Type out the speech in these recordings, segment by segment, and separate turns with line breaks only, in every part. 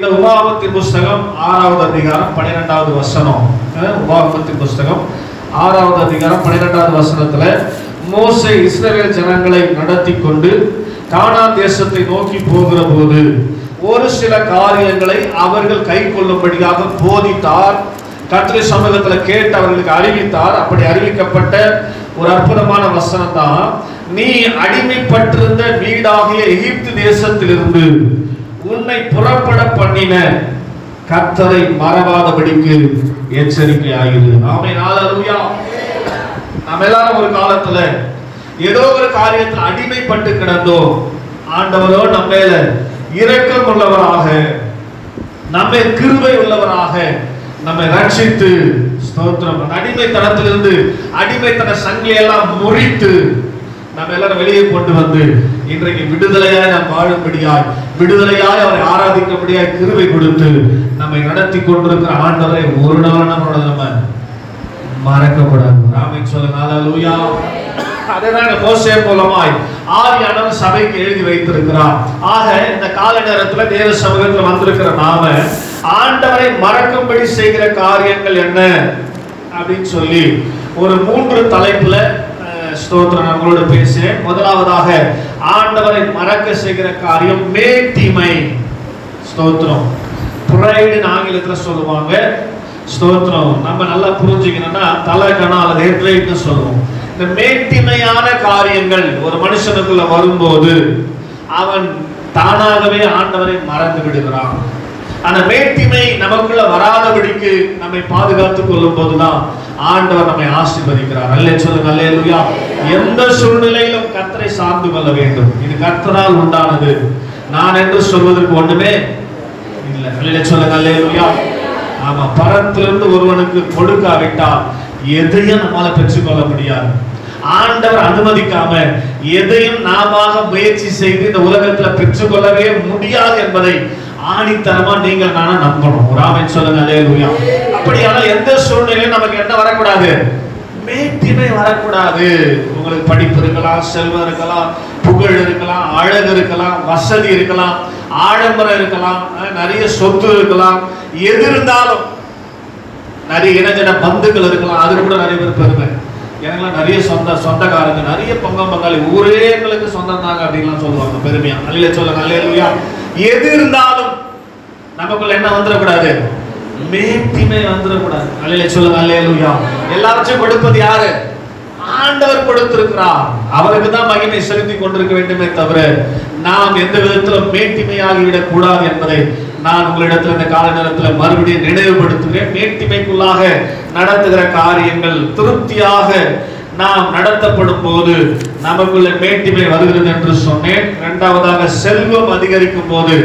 இந்த உபாகமத்தின் புஸ்தகம் 6வது அதிகாரம் 12வது வசனம். உபாகமத்தின் புஸ்தகம் 6வது அதிகாரம் 12வது வசனத்துல மோசே இஸ்ரவேல் ஜனங்களை நடத்தி கொண்டு கானான் தேசத்தை நோக்கி போகிற போது ஒரு சில காரியங்களை அவர்கள் கை கொள்ளும்படியாக போதித்தார். கர்த்தருடைய சமூகத்தில் கேட்டு அவர்களுக்கு அறிவித்தார். அப்படி அறிவிக்கப்பட்ட ஒரு அற்புதமான வசனம் தான், நீ அடிமைப்பட்டிருந்த வீடாகிய எகிப்து தேசத்திலிருந்து உன்னை புறப்பட பண்ணின கர்த்தரை மறவாதபடிக்கு எச்சரிக்கை ஆகிறது. ஆமென், ஹல்லேலூயா. நம்ம எல்லாரும் ஒரு காலத்துல ஏதோ ஒரு காரியத்தில் அடிமைப்பட்டு கிடந்தோம். ஆண்டவரோ நம்ம மேல இரக்கம் உள்ளவராக, நம்மை கிருபை உள்ளவராக நம்மை ரட்சித்து, ஸ்தோத்திரம், அடிமைத்தனத்திலிருந்து அடிமைத்தன சங்கிலியெல்லாம் முறித்து நம்ம எல்லாரும் வெளியே கொண்டு வந்து இன்றைக்கு விடுதலையாய் நாம் வாழும்படியாய், விடுதலையாய் அவரை ஆராதிக்கும்படியாய் கிருபை கொடுத்து நம்மை நடத்தி கொண்டிருக்கிற ஆண்டவரை ஒரு நாள் நம்ம மறக்கக்கூடாது. ஆமென் சொல்லுங்க, ஹல்லேலூயா. அதனால மோசே மூலமாய் ஆவியானவர் சபைக்கு எழுதி வைத்திருக்கிறார். ஆக இந்த கால நேரத்துல தேவ சமூகத்தில் வந்திருக்கிற நாம ஆண்டவரை மறக்கும்படி செய்கிற காரியங்கள் என்ன அப்படின்னு சொல்லி ஒரு 3 தலைப்புல ஸ்தோத்திரம் நம்மளோட பேசுறேன். முதலாவதாக ஆண்டவரை மறக்க செய்கிற காரியம் மேட்டிமை. ஸ்தோத்திரம், பிரைடு ஆங்கிலத்துல சொல்லுவாங்க. ஸ்தோத்திரம், நம்ம நல்லா புரிஞ்சுக்கணும்னா தலைகணா அல்லது ஹெட்லைட்னு சொல்லுவோம். இந்த மேட்டிமையான காரியங்கள் ஒரு மனுஷனுக்குள்ள வரும்போது அவன் தானாகவே ஆண்டவரை மறந்து விடுகிறான். அந்த மேட்டிமை நமக்குள்ள வராதபடிக்கு நம்மை பாதுகாத்துக் கொள்ளும் போதுதான் ஆண்டவர் நம்மை ஆசீர்வதிக்கிறார். அல்லே சொல்லுங்க, அல்லேலூயா. எந்த சூழ்நிலையிலும் கர்த்தரை சார்ந்து கொள்ள வேண்டும். இது கர்த்தரால் உண்டானது, நான் என்று சொல்வதற்கு ஒண்ணுமே இல்லை. அல்லே சொல்லுங்க, அல்லேலூயா. ஆமா, பரத்திலிருந்து ஒருவனுக்கு கொடுக்காவிட்டால் எதையும் நம்மால பெற்றுக்கொள்ள முடியாது. ஆண்டவர் அனுமதிக்காம எதையும் நாம முயற்சி செய்து இந்த உலகத்துல பெற்றுக்கொள்ளவே முடியாது என்பதை ஆணித்தரமா நீங்கள் நானும் நம்பணும். ஒரு ஆமென் சொல்லுங்க, அல்லேலூயா. அப்படியானால் எந்த சூழ்நிலையும் நமக்கு என்ன வரக்கூடாது? மேட்டிமை வரக்கூடாது. உங்களுக்கு படிப்பு இருக்கலாம், செல்வம் இருக்கலாம், புகழ் இருக்கலாம், அழகு இருக்கலாம், வசதி இருக்கலாம், ஆடம்பரம் இருக்கலாம், நிறைய சொத்து இருக்கலாம், எது இருந்தாலும், நிறைய இனஜன பந்துக்கள் இருக்கலாம். அது கூட நிறைய பேர் பெருமை, எனக்குலாம் நிறைய சொந்தக்காரங்க, நிறைய பங்காளி, ஊரே எங்களுக்கு சொந்தம் தாங்க அப்படின்லாம் சொல்லுவாங்க பெருமையா. அல்லேலூயா சொல்லுங்க, அல்லேலூயா. எது இருந்தாலும் நமக்குள்ள என்ன வந்துடக்கூடாது? மேட்டிமை வந்துடக்கூடாது. அல்லேலூயா சொல்லுங்க, அல்லேலூயா. எல்லாவற்றையும் கொடுப்பது யாரு? ஆண்டவர் கொடுத்திருக்கிறார். அவருக்கு தான் மகிமை செலுத்தி கொண்டிருக்க வேண்டுமே தவிர நாம் எந்த விதத்திலும் மேட்டிமையாகிவிடக் கூடாது என்பதை நான் உங்களிடத்தில் இந்த கால நேரத்தில் மறுபடியும் நினைவுபடுத்துகிறேன். மேட்டிமைக்குள்ளாக நடத்துகிற காரியங்கள் திருப்தியாக நாம் நடத்தப்படும் போது நமக்குள்ள மேட்டிமை வருகிறது என்று சொன்னேன். இரண்டாவதாக செல்வம் அதிகரிக்கும் போது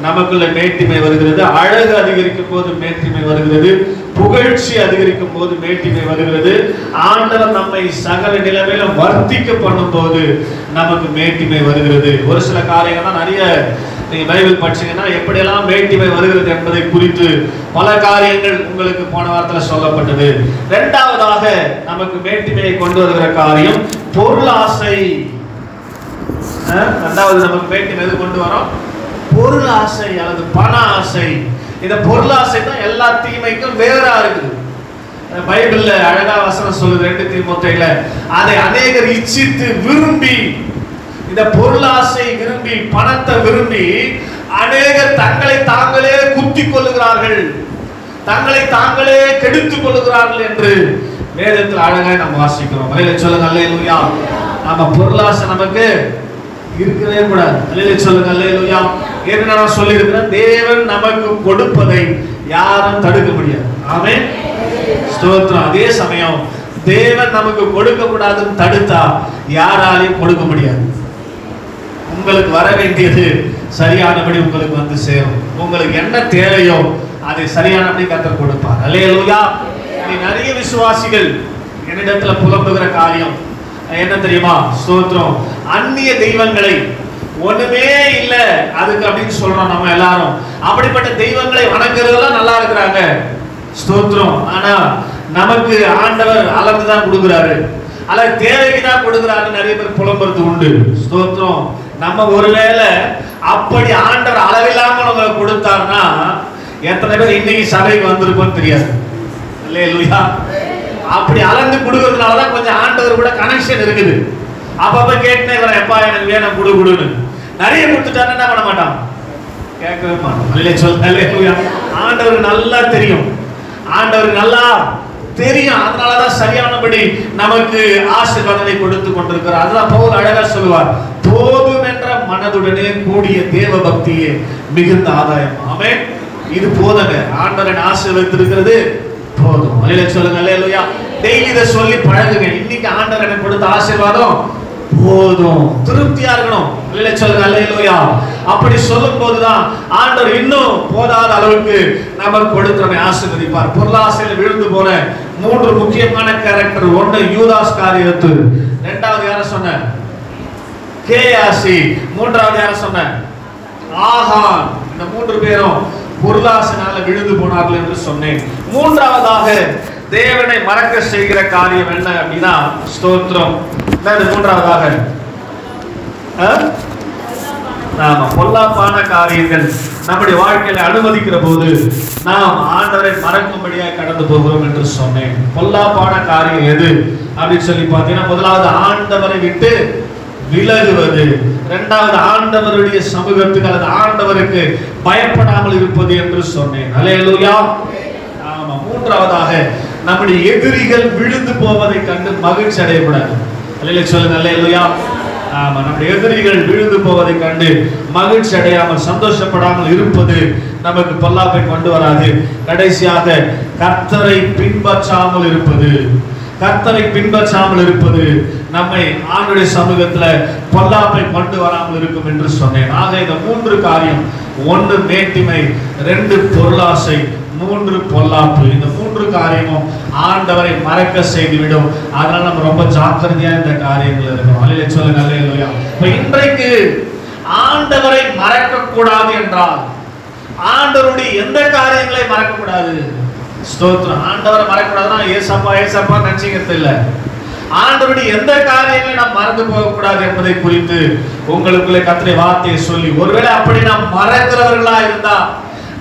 நமக்குள்ள மேட்டிமை வருகிறது. அழகு அதிகரிக்கும் போது மேட்டிமை வருகிறது. புகழ்ச்சி அதிகரிக்கும் போது மேட்டிமை வருகிறது. ஆண்டவர் நம்மை சகல நிலைமையிலும் வர்த்திக்க பண்ணும் போது நமக்கு மேட்டிமை வருகிறது. ஒரு சில காரியங்கள் நிறைய நீங்க பைபிள் படிச்சீங்கன்னா எப்படியெல்லாம் மேட்டிமை வருகிறது என்பதை குறித்து பல காரியங்கள் உங்களுக்கு போன வாரத்தில் சொல்லப்பட்டது. இரண்டாவதாக நமக்கு மேட்டிமையை கொண்டு வருகிற காரியம் பொருளாசை. இரண்டாவது நமக்கு மேட்டிமை எது கொண்டு வரோம்? பொருள் ஆசை அல்லது பண ஆசை. இந்த பொருளாசை தான் எல்லா தீமைக்கும் வேறா இருக்குது. பைபிள்ல அழகா வசனம் சொல்லுது 2 தீமோத்தேயுல, அதை அநேகர் இச்சித்து விரும்பி, இந்த பொருளாசை விரும்பி, பணத்தை விரும்பி அநேகர் தங்களை தாங்களே குத்திக் கொள்ளுகிறார்கள், தங்களை தாங்களே கெடுத்துக் கொள்ளுகிறார்கள் என்று வேதத்தில் அழகாய் நாம் வாசிக்கிறோம். அல்லேலூயா சொல்லுங்க, அல்லேலூயா. நம்ம பொருளாசை நமக்கு இருக்கவே கூடாது. அல்லேலூயா சொல்லுங்க, அல்லேலூயா. ஏன்னா நான் சொல்லி இருக்கிறேன், தேவன் நமக்கு கொடுப்பதை யாரும் தடுக்க முடியாது. ஆமென், ஸ்தோத்திரம். அதே சமயம் தேவன் நமக்கு கொடுக்க கூடாதுன்னு தடுத்தா யாராலையும் கொடுக்க முடியாது. உங்களுக்கு வர வேண்டியது சரியானபடி உங்களுக்கு வந்து சேரும். உங்களுக்கு என்ன தேவையோ அதை சரியானபடி கர்த்தர் கொடுப்பார். அல்லேலூயா. நிறைய விசுவாசிகள் என்னிடத்துல புலம்புகிற காரியம் என்ன தெரியுமா? ஸ்தோத்திரம், அந்நிய தெய்வங்களை ஒண்ணுமே இல்ல அதுக்கு அப்படின்னு சொல்றோம் நம்ம எல்லாரும். அப்படிப்பட்ட தெய்வங்களை வணங்குறதெல்லாம் நல்லா இருக்கிறாங்க, ஸ்தோத்திரம். ஆனா நமக்கு ஆண்டவர் அளந்துதான் கொடுக்குறாரு, அல்லது தேவைக்கு தான் கொடுக்குறாரு நிறைய பேர் புலம்புறது உண்டு. ஸ்தோத்திரம். நம்ம ஒருவேளை அப்படி ஆண்டவர் அளவில்லாமல் உங்களுக்கு கொடுத்தாருன்னா எத்தனை பேர் இன்னைக்கு சபைக்கு வந்திருப்போம் தெரியாது. அல்லேலூயா. அப்படி அளந்து கொடுக்கறதுனாலதான் கொஞ்சம் ஆண்டவர் கூட கனெக்ஷன் இருக்குது. அப்பப்ப கேட்டுனே வர, எப்பா எனக்கு வேணும் குடு குடுன்னு. நிறைய கொடுத்துட்டாருன்னா என்ன பண்ண மாட்டான், கேட்கவே மாட்டான். அல்லேலூயா. ஆண்டவருக்கு நல்லா தெரியும், ஆண்டவருக்கு நல்லா தெரியும். அதனாலதான் சரியானபடி நமக்கு ஆசீர்வாதத்தை கொடுத்து கொண்டிருக்கிறார். அதுதான் பவுல் அழகா சொல்லுவார், போதும் என்ற மனதுடனே கூடிய தேவ பக்தியே மிகுந்த ஆதாயம். ஆமென். இது போதுங்க, ஆண்டவரை ஆசீர்வதித்திருக்கிறது போதும். அல்லேலூயா சொல்லுங்க. அல்லேலூயா. டெய்லி இதை சொல்லி பழகுங்க. இன்னைக்கு ஆண்டவர் எனக்கு கொடுத்த ஆசீர்வாதம் போதும், திருப்தியா இருக்கணும். அல்லேலூயா சொல்லுங்க. அல்லேலூயா. அப்படி சொல்லும் போதுதான் ஆண்டவர் இன்னும் போதாத அளவுக்கு நமக்கு கொடுத்து நம்மை ஆசீர்வதிப்பார். பொருளாசையில் விழுந்து போன 3 முக்கியமான கேரக்டர். ஒன்னு யூதாஸ் காரியத்து, இரண்டாவது யார சொன்ன, கேயாசி, மூன்றாவது யார சொன்ன, ஆகான். இந்த 3 பேரும் பொருளாசைனால விழுந்து போனார்கள் என்று சொன்னேன். மூன்றாவதாக தேவனை மறக்க செய்கிற காரியம் என்ன அப்படின்னா ஸ்தோத்திரம். மூன்றாவதாக நாம பொல்லாப்பான காரியங்கள் நம்முடைய வாழ்க்கையில அனுமதிக்கிற போது நாம் ஆண்டவரை மறக்கும்படியாக கடந்து போகிறோம் என்று சொன்னேன். பொல்லாப்பான காரியம் எது அப்படின்னு சொல்லி பார்த்தீங்கன்னா, முதலாவது ஆண்டவரை விட்டு விலகுவது, இரண்டாவது ஆண்டவருடைய சமூகத்துக்கு அல்லது ஆண்டவருக்கு பயப்படாமல் இருப்பது என்று சொன்னேன். அல்லேலூயா. ஆமா. மூன்றாவதாக நம்முடைய எதிரிகள் விழுந்து போவதை கண்டு மகிழ்ச்சி அடையக்கூடாது. அல்லேலூயா சொல்லுங்க. அல்லேலூயா. ஆமா. நம்முடைய எதிரிகள் விழுந்து போவதை கண்டு மகிழ்ச்சி அடையாமல் சந்தோஷப்படாமல் இருப்பது நமக்கு பொல்லாப்பை கொண்டு வராது. கடைசியாக கர்த்தரை பின்பற்றாமல் இருப்பது, கர்த்தரை பின்பற்றாமல் இருப்பது நம்மை ஆண்டவருடைய சமூகத்துல பொல்லாப்பை கொண்டு வராமல் இருக்கும் என்று சொன்னேன். ஆக இந்த 3 காரியம், 1 மேட்டிமை, 2 பொருளாசை, 3 பொல்லாப்பு, இந்த 3 காரியமும் ஆண்டவரை மறக்க செய்துவிடும். அதனால நம்ம ரொம்ப ஜாக்கிரதையா இந்த காரியங்கள் இருக்கணும். அல்லேலூயா சொல்லுங்க. அல்லேலூயா. இப்ப இன்றைக்கு ஆண்டவரை மறக்க கூடாது என்றால் ஆண்டவருடைய எந்த காரியங்களை மறக்க கூடாது? ஸ்தோத்திரம். ஆண்டவரை மறக்க கூடாதுன்னா ஏசப்பா ஏசப்பா நினைச்சுக்கிறது இல்ல. ஆண்டவருடைய எந்த காரியங்களை நாம் மறந்து போக கூடாது என்பதை குறித்து உங்களுக்குள்ளே கர்த்தருடைய வார்த்தையை சொல்லி, ஒருவேளை அப்படி நாம் மறக்கிறவர்களா இருந்தா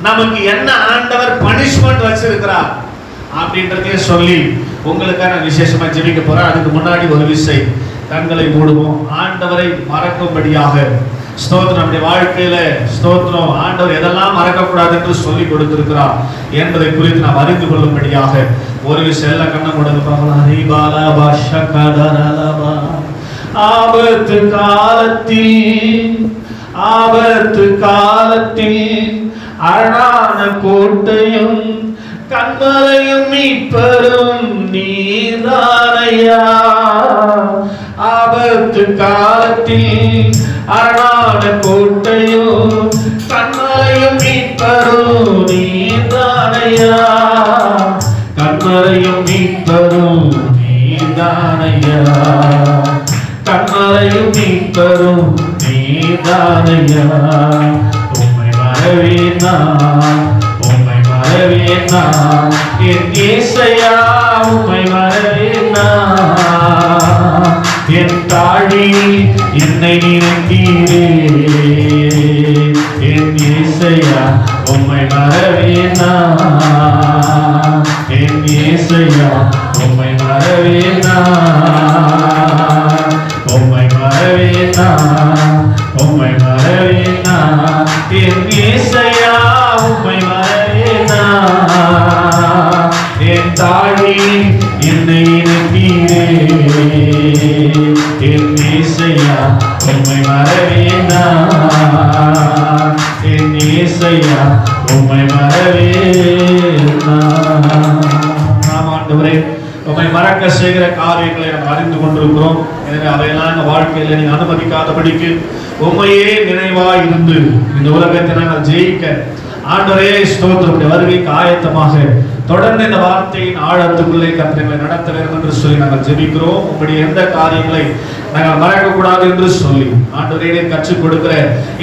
நமக்கு என்ன ஆண்டவர் பனிஷ்மெண்ட் வச்சிருக்கிறார் அப்படின்றதே சொல்லி உங்களுக்கான விசேஷமா ஜெபிக்க போறேன். அதுக்கு முன்னாடி ஒரு விஷயம், கண்களை மூடுவோம். ஆண்டவரை மறக்கும்படியாக ஸ்தோத்திரம். நம்முடைய வாழ்க்கையில ஸ்தோத்திரம் ஆண்டவர் எதெல்லாம் மறக்கக்கூடாது என்று சொல்லி கொடுத்திருக்கிறார் என்பதை குறித்து நாம் அறிந்து கொள்ளும்படியாக ஒரு விஷயம் எல்லாம் கண்ண மூடுங்க பார்க்கலாம். ஆபத்து காலத்தில், ஆபத்து காலத்தில் அரணான கோட்டையும் கண்மலையும் மீட்பரும் நீர்தானையா. ஆபத்து காலத்தில் அரணான கோட்டையும் கண்மலையும் மீட்பரும் நீர்தானையா. கண்மலையும் மீட்பரும் நீர்தானையா. கண்மலையும் மீட்பரும் நீர்தானையா. உம்மை மறவேனா, உம்மை மறவேனா என் இயேசையா. உம்மை மறவேனா என் தாழி என்னை நினைத்தீரே. என் இயேசையா உம்மை மறவேனா, என் இயேசையா உம்மை மறவேனா. உம்மை மறவேனா, உம்மை மறவேனா என் இயேசையா. உம்மை மறவேனா என் தாழி என்னை நினைத்தீரே. என் இயேசையா உம்மை மறவேனா, என் இயேசையா உம்மை மறவேனா. ஆண்டவரே, உம்மை மறக்க செய்கிற காரியங்களை நாம் அறிந்து கொண்டிருக்கிறோம். எனவே அவையெல்லாம் எங்கள் வாழ்க்கையில் நீங்க அனுமதிக்காதபடிக்கு உம்மையே நினைவாய் இருந்து இந்த உலகத்தை நாங்கள் ஜெயிக்க ஆண்டவரே ஸ்தோத்திரம். வருகைக்கு ஆயத்தமாக தொடர்ந்து இந்த வார்த்தையின் ஆழத்துக்குள்ளே கர்த்தரை நடத்த வேண்டும் என்று சொல்லி நாங்கள் ஜெபிக்கிறோம். உங்களுடைய எந்த காரியங்களை நாங்கள் மறக்கக்கூடாது என்று சொல்லி ஆண்டவரே கற்றுக் கொடுக்கிற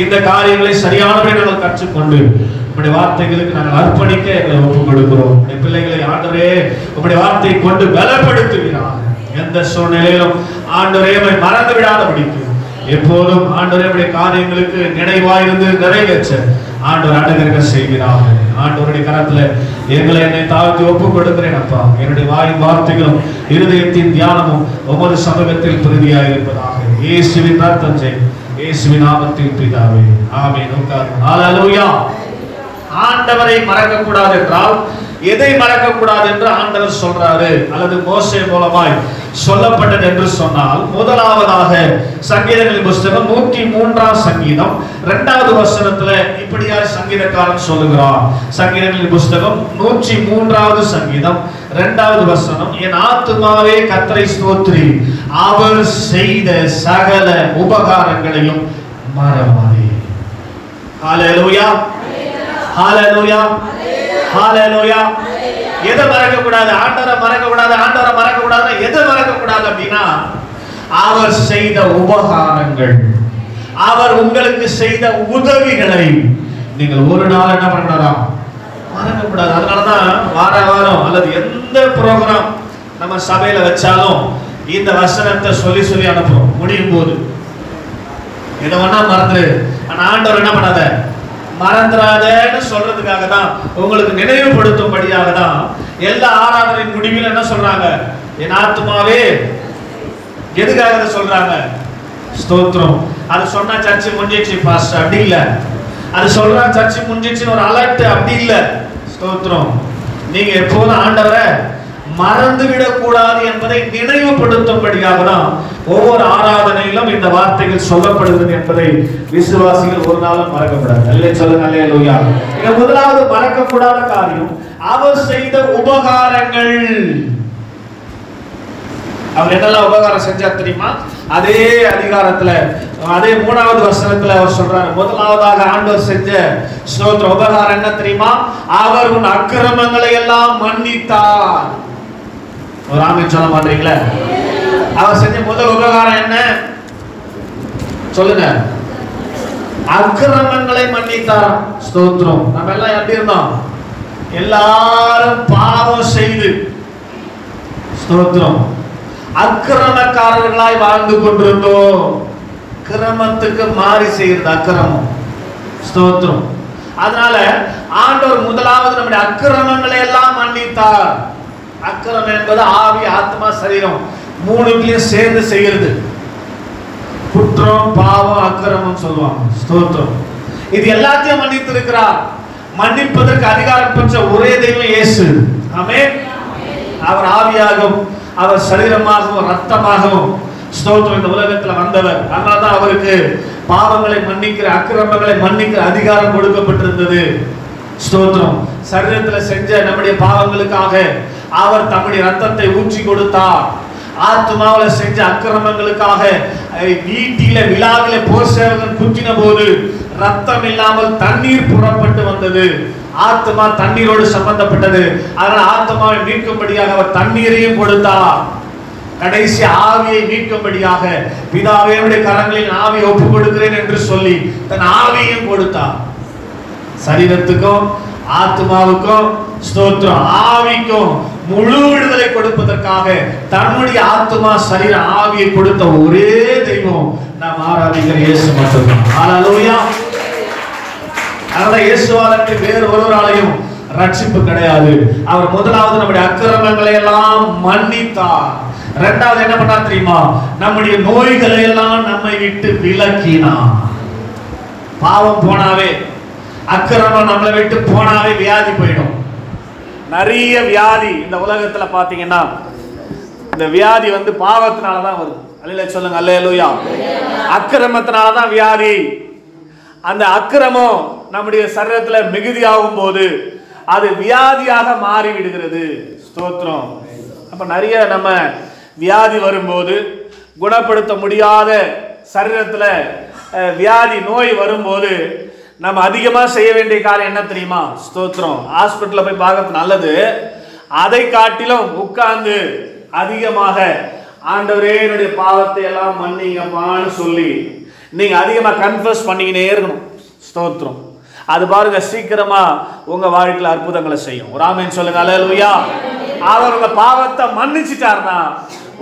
இந்த காரியங்களை சரியானபடி நாங்கள் கற்றுக்கொண்டு உங்களுடைய வார்த்தைகளுக்கு நாங்கள் அர்ப்பணிக்க எங்களை ஒப்புக் கொடுக்கிறோம். உங்களுடைய பிள்ளைகளை ஆண்டவரே உங்களுடைய வார்த்தையை கொண்டு பலப்படுத்துகிறார். எந்த சூழ்நிலையிலும் ஆண்டவரே மறந்து விடாதபடிக்கு எப்போதும் ஆண்டவருடைய காரியங்களுக்கு நினைவாயிருந்து நிறைவேற்ற ஆண்டவர் அனுகிரக செய்கிறார். ஆண்டவருடைய கரத்துல என்னை தாழ்த்தி ஒப்பு கொடுக்கிறேன் அப்பா. என்னுடைய வாயின் வார்த்தைகளும் இருதயத்தின் தியானமும் ஒவ்வொரு சமூகத்தில் பிரதியாக இருப்பதாக இயேசுவின் ரத்தம் ஜெய் இயேசுவின் நாமத்தில் பிதாவே ஆமென். ஹல்லேலூயா. ஆண்டவரை மறக்க கூடாது என்றால் எதை மறக்க கூடாது என்று ஆண்டவர் சொல்றாரு அல்லது மோசே மூலமாய் சொல்லப்பட்டது என்று சொன்னால், முதலாவதாக சங்கீதங்களின் புத்தகம் 103ஆம் சங்கீதம் 2வது வசனத்துல இப்படியாய் சங்கீதக்காரன் சொல்லுகிறார். சங்கீதங்களின் புத்தகம் 103வது சங்கீதம் 2வது வசனம், என் ஆத்துமாவே கர்த்தரை ஸ்தோத்திரி, அவர் செய்த சகல உபகாரங்களையும் மறவாதே. ஹல்லேலூயா, ஹல்லேலூயா, ஹல்லேலூயா. எதை மறக்க கூடாது? ஆண்டவரை மறக்க கூடாது. ஆண்டவரை மறக்க கூடாது. எதை மறக்க கூடாது அப்படின்னா, அவர் செய்த உபகாரங்கள், அவர் உங்களுக்கு செய்த உதவிகளை நீங்கள் ஒரு நாள் என்ன பண்ணலாம்? மறக்க கூடாது. அதனாலதான் வார வாரம் அல்லது எந்த ப்ரோக்ராம் நம்ம சபையில வச்சாலும் இந்த வசனத்தை சொல்லி சொல்லி அனுப்புறோம். முடியும் போது எதை வேணா மறந்துரு, ஆனா ஆண்டவர் என்ன பண்ணாத மறந்துடாதன்னு சொல்றதுக்காக தான், உங்களுக்கு நினைவுபடுத்தும்படியாக தான் எல்லா ஆராதனையின் முடிவில் என்ன சொல்றாங்க? என் ஆத்துமாவே. எதுக்காக சொல்றாங்க? ஸ்தோத்திரம். அது சொன்னா சர்ச்சு முடிஞ்சிச்சு பாஸ்டர் அப்படி இல்ல. அது சொல்றா சர்ச்சு முடிஞ்சிச்சுன்னு ஒரு அலர்ட் அப்படி இல்ல. ஸ்தோத்திரம். நீங்க எப்போதும் ஆண்டவரை மறந்துவிடக் கூடாது என்பதை நினைவுபடுத்தும்படியாக தான் ஒவ்வொரு ஆராதனையிலும் இந்த வார்த்தைகள் சொல்லப்படுகிறது என்பதை விசுவாசிகள் ஒரு நாளும் மறக்கப்படாது. அல்லே சொல்லுங்க, அல்லேலூயா. இங்க முதலாவது மறக்கக்கூடாத காரியம் அவர் செய்த உபகாரங்கள். அவர் என்னெல்லாம் உபகாரம் செஞ்சார் தெரியுமா? அதே அதிகாரத்துல அதே 3வது வசனத்துல அவர் சொல்றாரு, முதலாவதாக ஆண்டவர் செஞ்ச ஸ்தோத்திர உபகாரம் என்ன தெரியுமா? அவர் உன் அக்கிரமங்களை எல்லாம் மன்னித்தார். ஒரு ஆமென் சொல்ல மாட்டீங்களா? அவர் செஞ்ச முதல் உபகாரம் என்ன சொல்லுங்க? அக்கிரமங்களை மன்னித்தார். ஸ்தோத்திரம். நம்ம எல்லாம் எப்படி இருந்தோம்? எல்லாரும் பாவம் செய்து ஸ்தோத்திரம் அக்கிரமக்காரர்களாய் வாழ்ந்து கொண்டிருந்தோம். கிரமத்துக்கு மாறி செய்யறது அக்கிரமம். ஸ்தோத்திரம். அதனால ஆண்டவர் முதலாவது நம்முடைய அக்கிரமங்களை எல்லாம் மன்னித்தார். அக்கிரமம் என்பது ஆவி, ஆத்மா, சரீரம் மூணுக்குலயும் சேர்ந்து செய்யறது. குற்றம், பாவம், அக்கிரமம் சொல்லுவாங்க. ஸ்தோத்திரம். இது எல்லாத்தையும் மன்னித்து இருக்கிறார். மன்னிப்பதற்கு அதிகாரம் பெற்ற ஒரே தெய்வம் இயேசு. ஆமென். அவர் ஆவியாகவும் அவர் சரீரமாகவும் ரத்தமாகவும் ஸ்தோத்திரம் இந்த உலகத்துல வந்தவர். அதனாலதான் அவருக்கு பாவங்களை மன்னிக்கிற, அக்கிரமங்களை மன்னிக்கிற அதிகாரம் கொடுக்கப்பட்டிருந்தது. ஸ்தோத்திரம். சரீரத்துல செஞ்ச நம்முடைய பாவங்களுக்காக அவர் தம்முடைய ரத்தத்தை ஊற்றி கொடுத்தார். ஆத்மாவில செஞ்ச அக்கிரமங்களுக்காக வீட்டில விழாவில போர் சேவகன் குத்தின போது ரத்தம் இல்லாமல் தண்ணீர் புறப்பட்டு வந்தது. ஆத்மா தண்ணீரோடு சம்பந்தப்பட்டது. அதனால் ஆத்மாவை மீட்கும்படியாக அவர் தண்ணீரையும் கொடுத்தார். கடைசி ஆவியை மீட்கும்படியாக பிதாவே கரங்களில் ஆவியை ஒப்பு கொடுக்கிறேன் என்று சொல்லி தன் ஆவியையும் கொடுத்தார். சரீரத்துக்கும் ஆத்மாவுக்கும் ஸ்தோத்திரம் ஆவிக்கும் முழு விடுதலை கொடுப்பதற்காக தன்னுடைய ஆத்மா சரீர ஆவியை கொடுத்த ஒரே தெய்வம் நாம் ஆராதிக்கிற இயேசு மட்டும்தான். ஹல்லேலூயா. அதனால இயேசுவாலுக்கு வேறு ஒருவராலையும் ரட்சிப்பு கிடையாது. அவர் முதலாவது நம்முடைய அக்கிரமங்களை எல்லாம் மன்னித்தார். இரண்டாவது என்ன பண்ணார் தெரியுமா? நம்முடைய நோய்களை எல்லாம் நம்மை விட்டு விலக்கினார். பாவம் போனாவே, அக்கிரமம் நம்மளை விட்டு போனாவே வியாதி போயிடும். நிறைய வியாதி இந்த உலகத்துல பாத்தீங்கன்னா இந்த வியாதி பாவத்தினாலதான் வருது. அல்லேலூயா சொல்லுங்க, அல்லேலூயா. அக்கிரமத்தினாலதான் வியாதி. அந்த அக்கிரமம் நம்முடைய சரீரத்துல மிகுதியாகும் போது அது வியாதியாக மாறி விடுகிறது. ஸ்தோத்திரம். அப்ப நிறைய நம்ம வியாதி வரும்போது குணப்படுத்த முடியாத சரீரத்துல வியாதி நோய் வரும்போது நம்ம அதிகமா செய்ய வேண்டிய காரியம் என்ன தெரியுமா? ஸ்தோத்திரம். ஹாஸ்பிட்டல்ல போய் பார்க்கறது நல்லது. அதை காட்டிலும் உட்கார்ந்து அதிகமாக ஆண்டவரே என்னுடைய பாவத்தை எல்லாம் மன்னிங்கப்பான்னு சொல்லி நீங்க அதிகமா கன்ஃபஸ் பண்ணிக்கினே இருக்கணும். ஸ்தோத்திரம். அது பாருங்க சீக்கிரமா உங்க வாழ்க்கையில அற்புதங்களை செய்யும். ஒரு ஆமென் சொல்லுங்க, அல்லேலூயா. அவர் உங்க பாவத்தை மன்னிச்சிட்டார்னா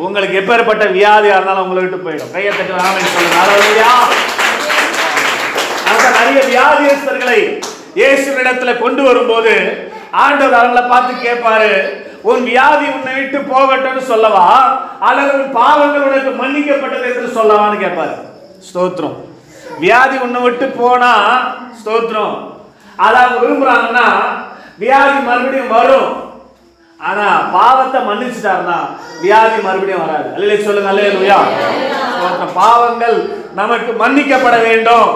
உங்களுக்கு எப்பேற்பட்ட வியாதியா இருந்தாலும் உங்களை விட்டு போயிடும். கையை தட்டு ஆமென் சொல்லுங்க. ஹல்லேலூயா. அந்த நிறைய வியாதியஸ்தர்களை இயேசுவினிடத்துல கொண்டு வரும்போது ஆண்டவர் அவங்களை பார்த்து கேட்பாரு, உன் வியாதி உன்னை விட்டு போகட்டும்னு சொல்லவா அல்லது உன் பாவங்கள் உனக்கு மன்னிக்கப்பட்டது என்று சொல்லவான்னு கேட்பாரு. ஸ்தோத்திரம். வியாதி உன்னை விட்டு போனா ஸ்தோத்திரம், அதாவது விரும்புறாங்கன்னா வியாதி மறுபடியும் வரும். ஆனா பாவத்தை மன்னிச்சுட்டாருன்னா வியாதி மறுபடியும் வராது. அல்லேலூயா சொல்லுங்க. அல்லேலூயா. பாவங்கள் நமக்கு மன்னிக்கப்பட வேண்டும்.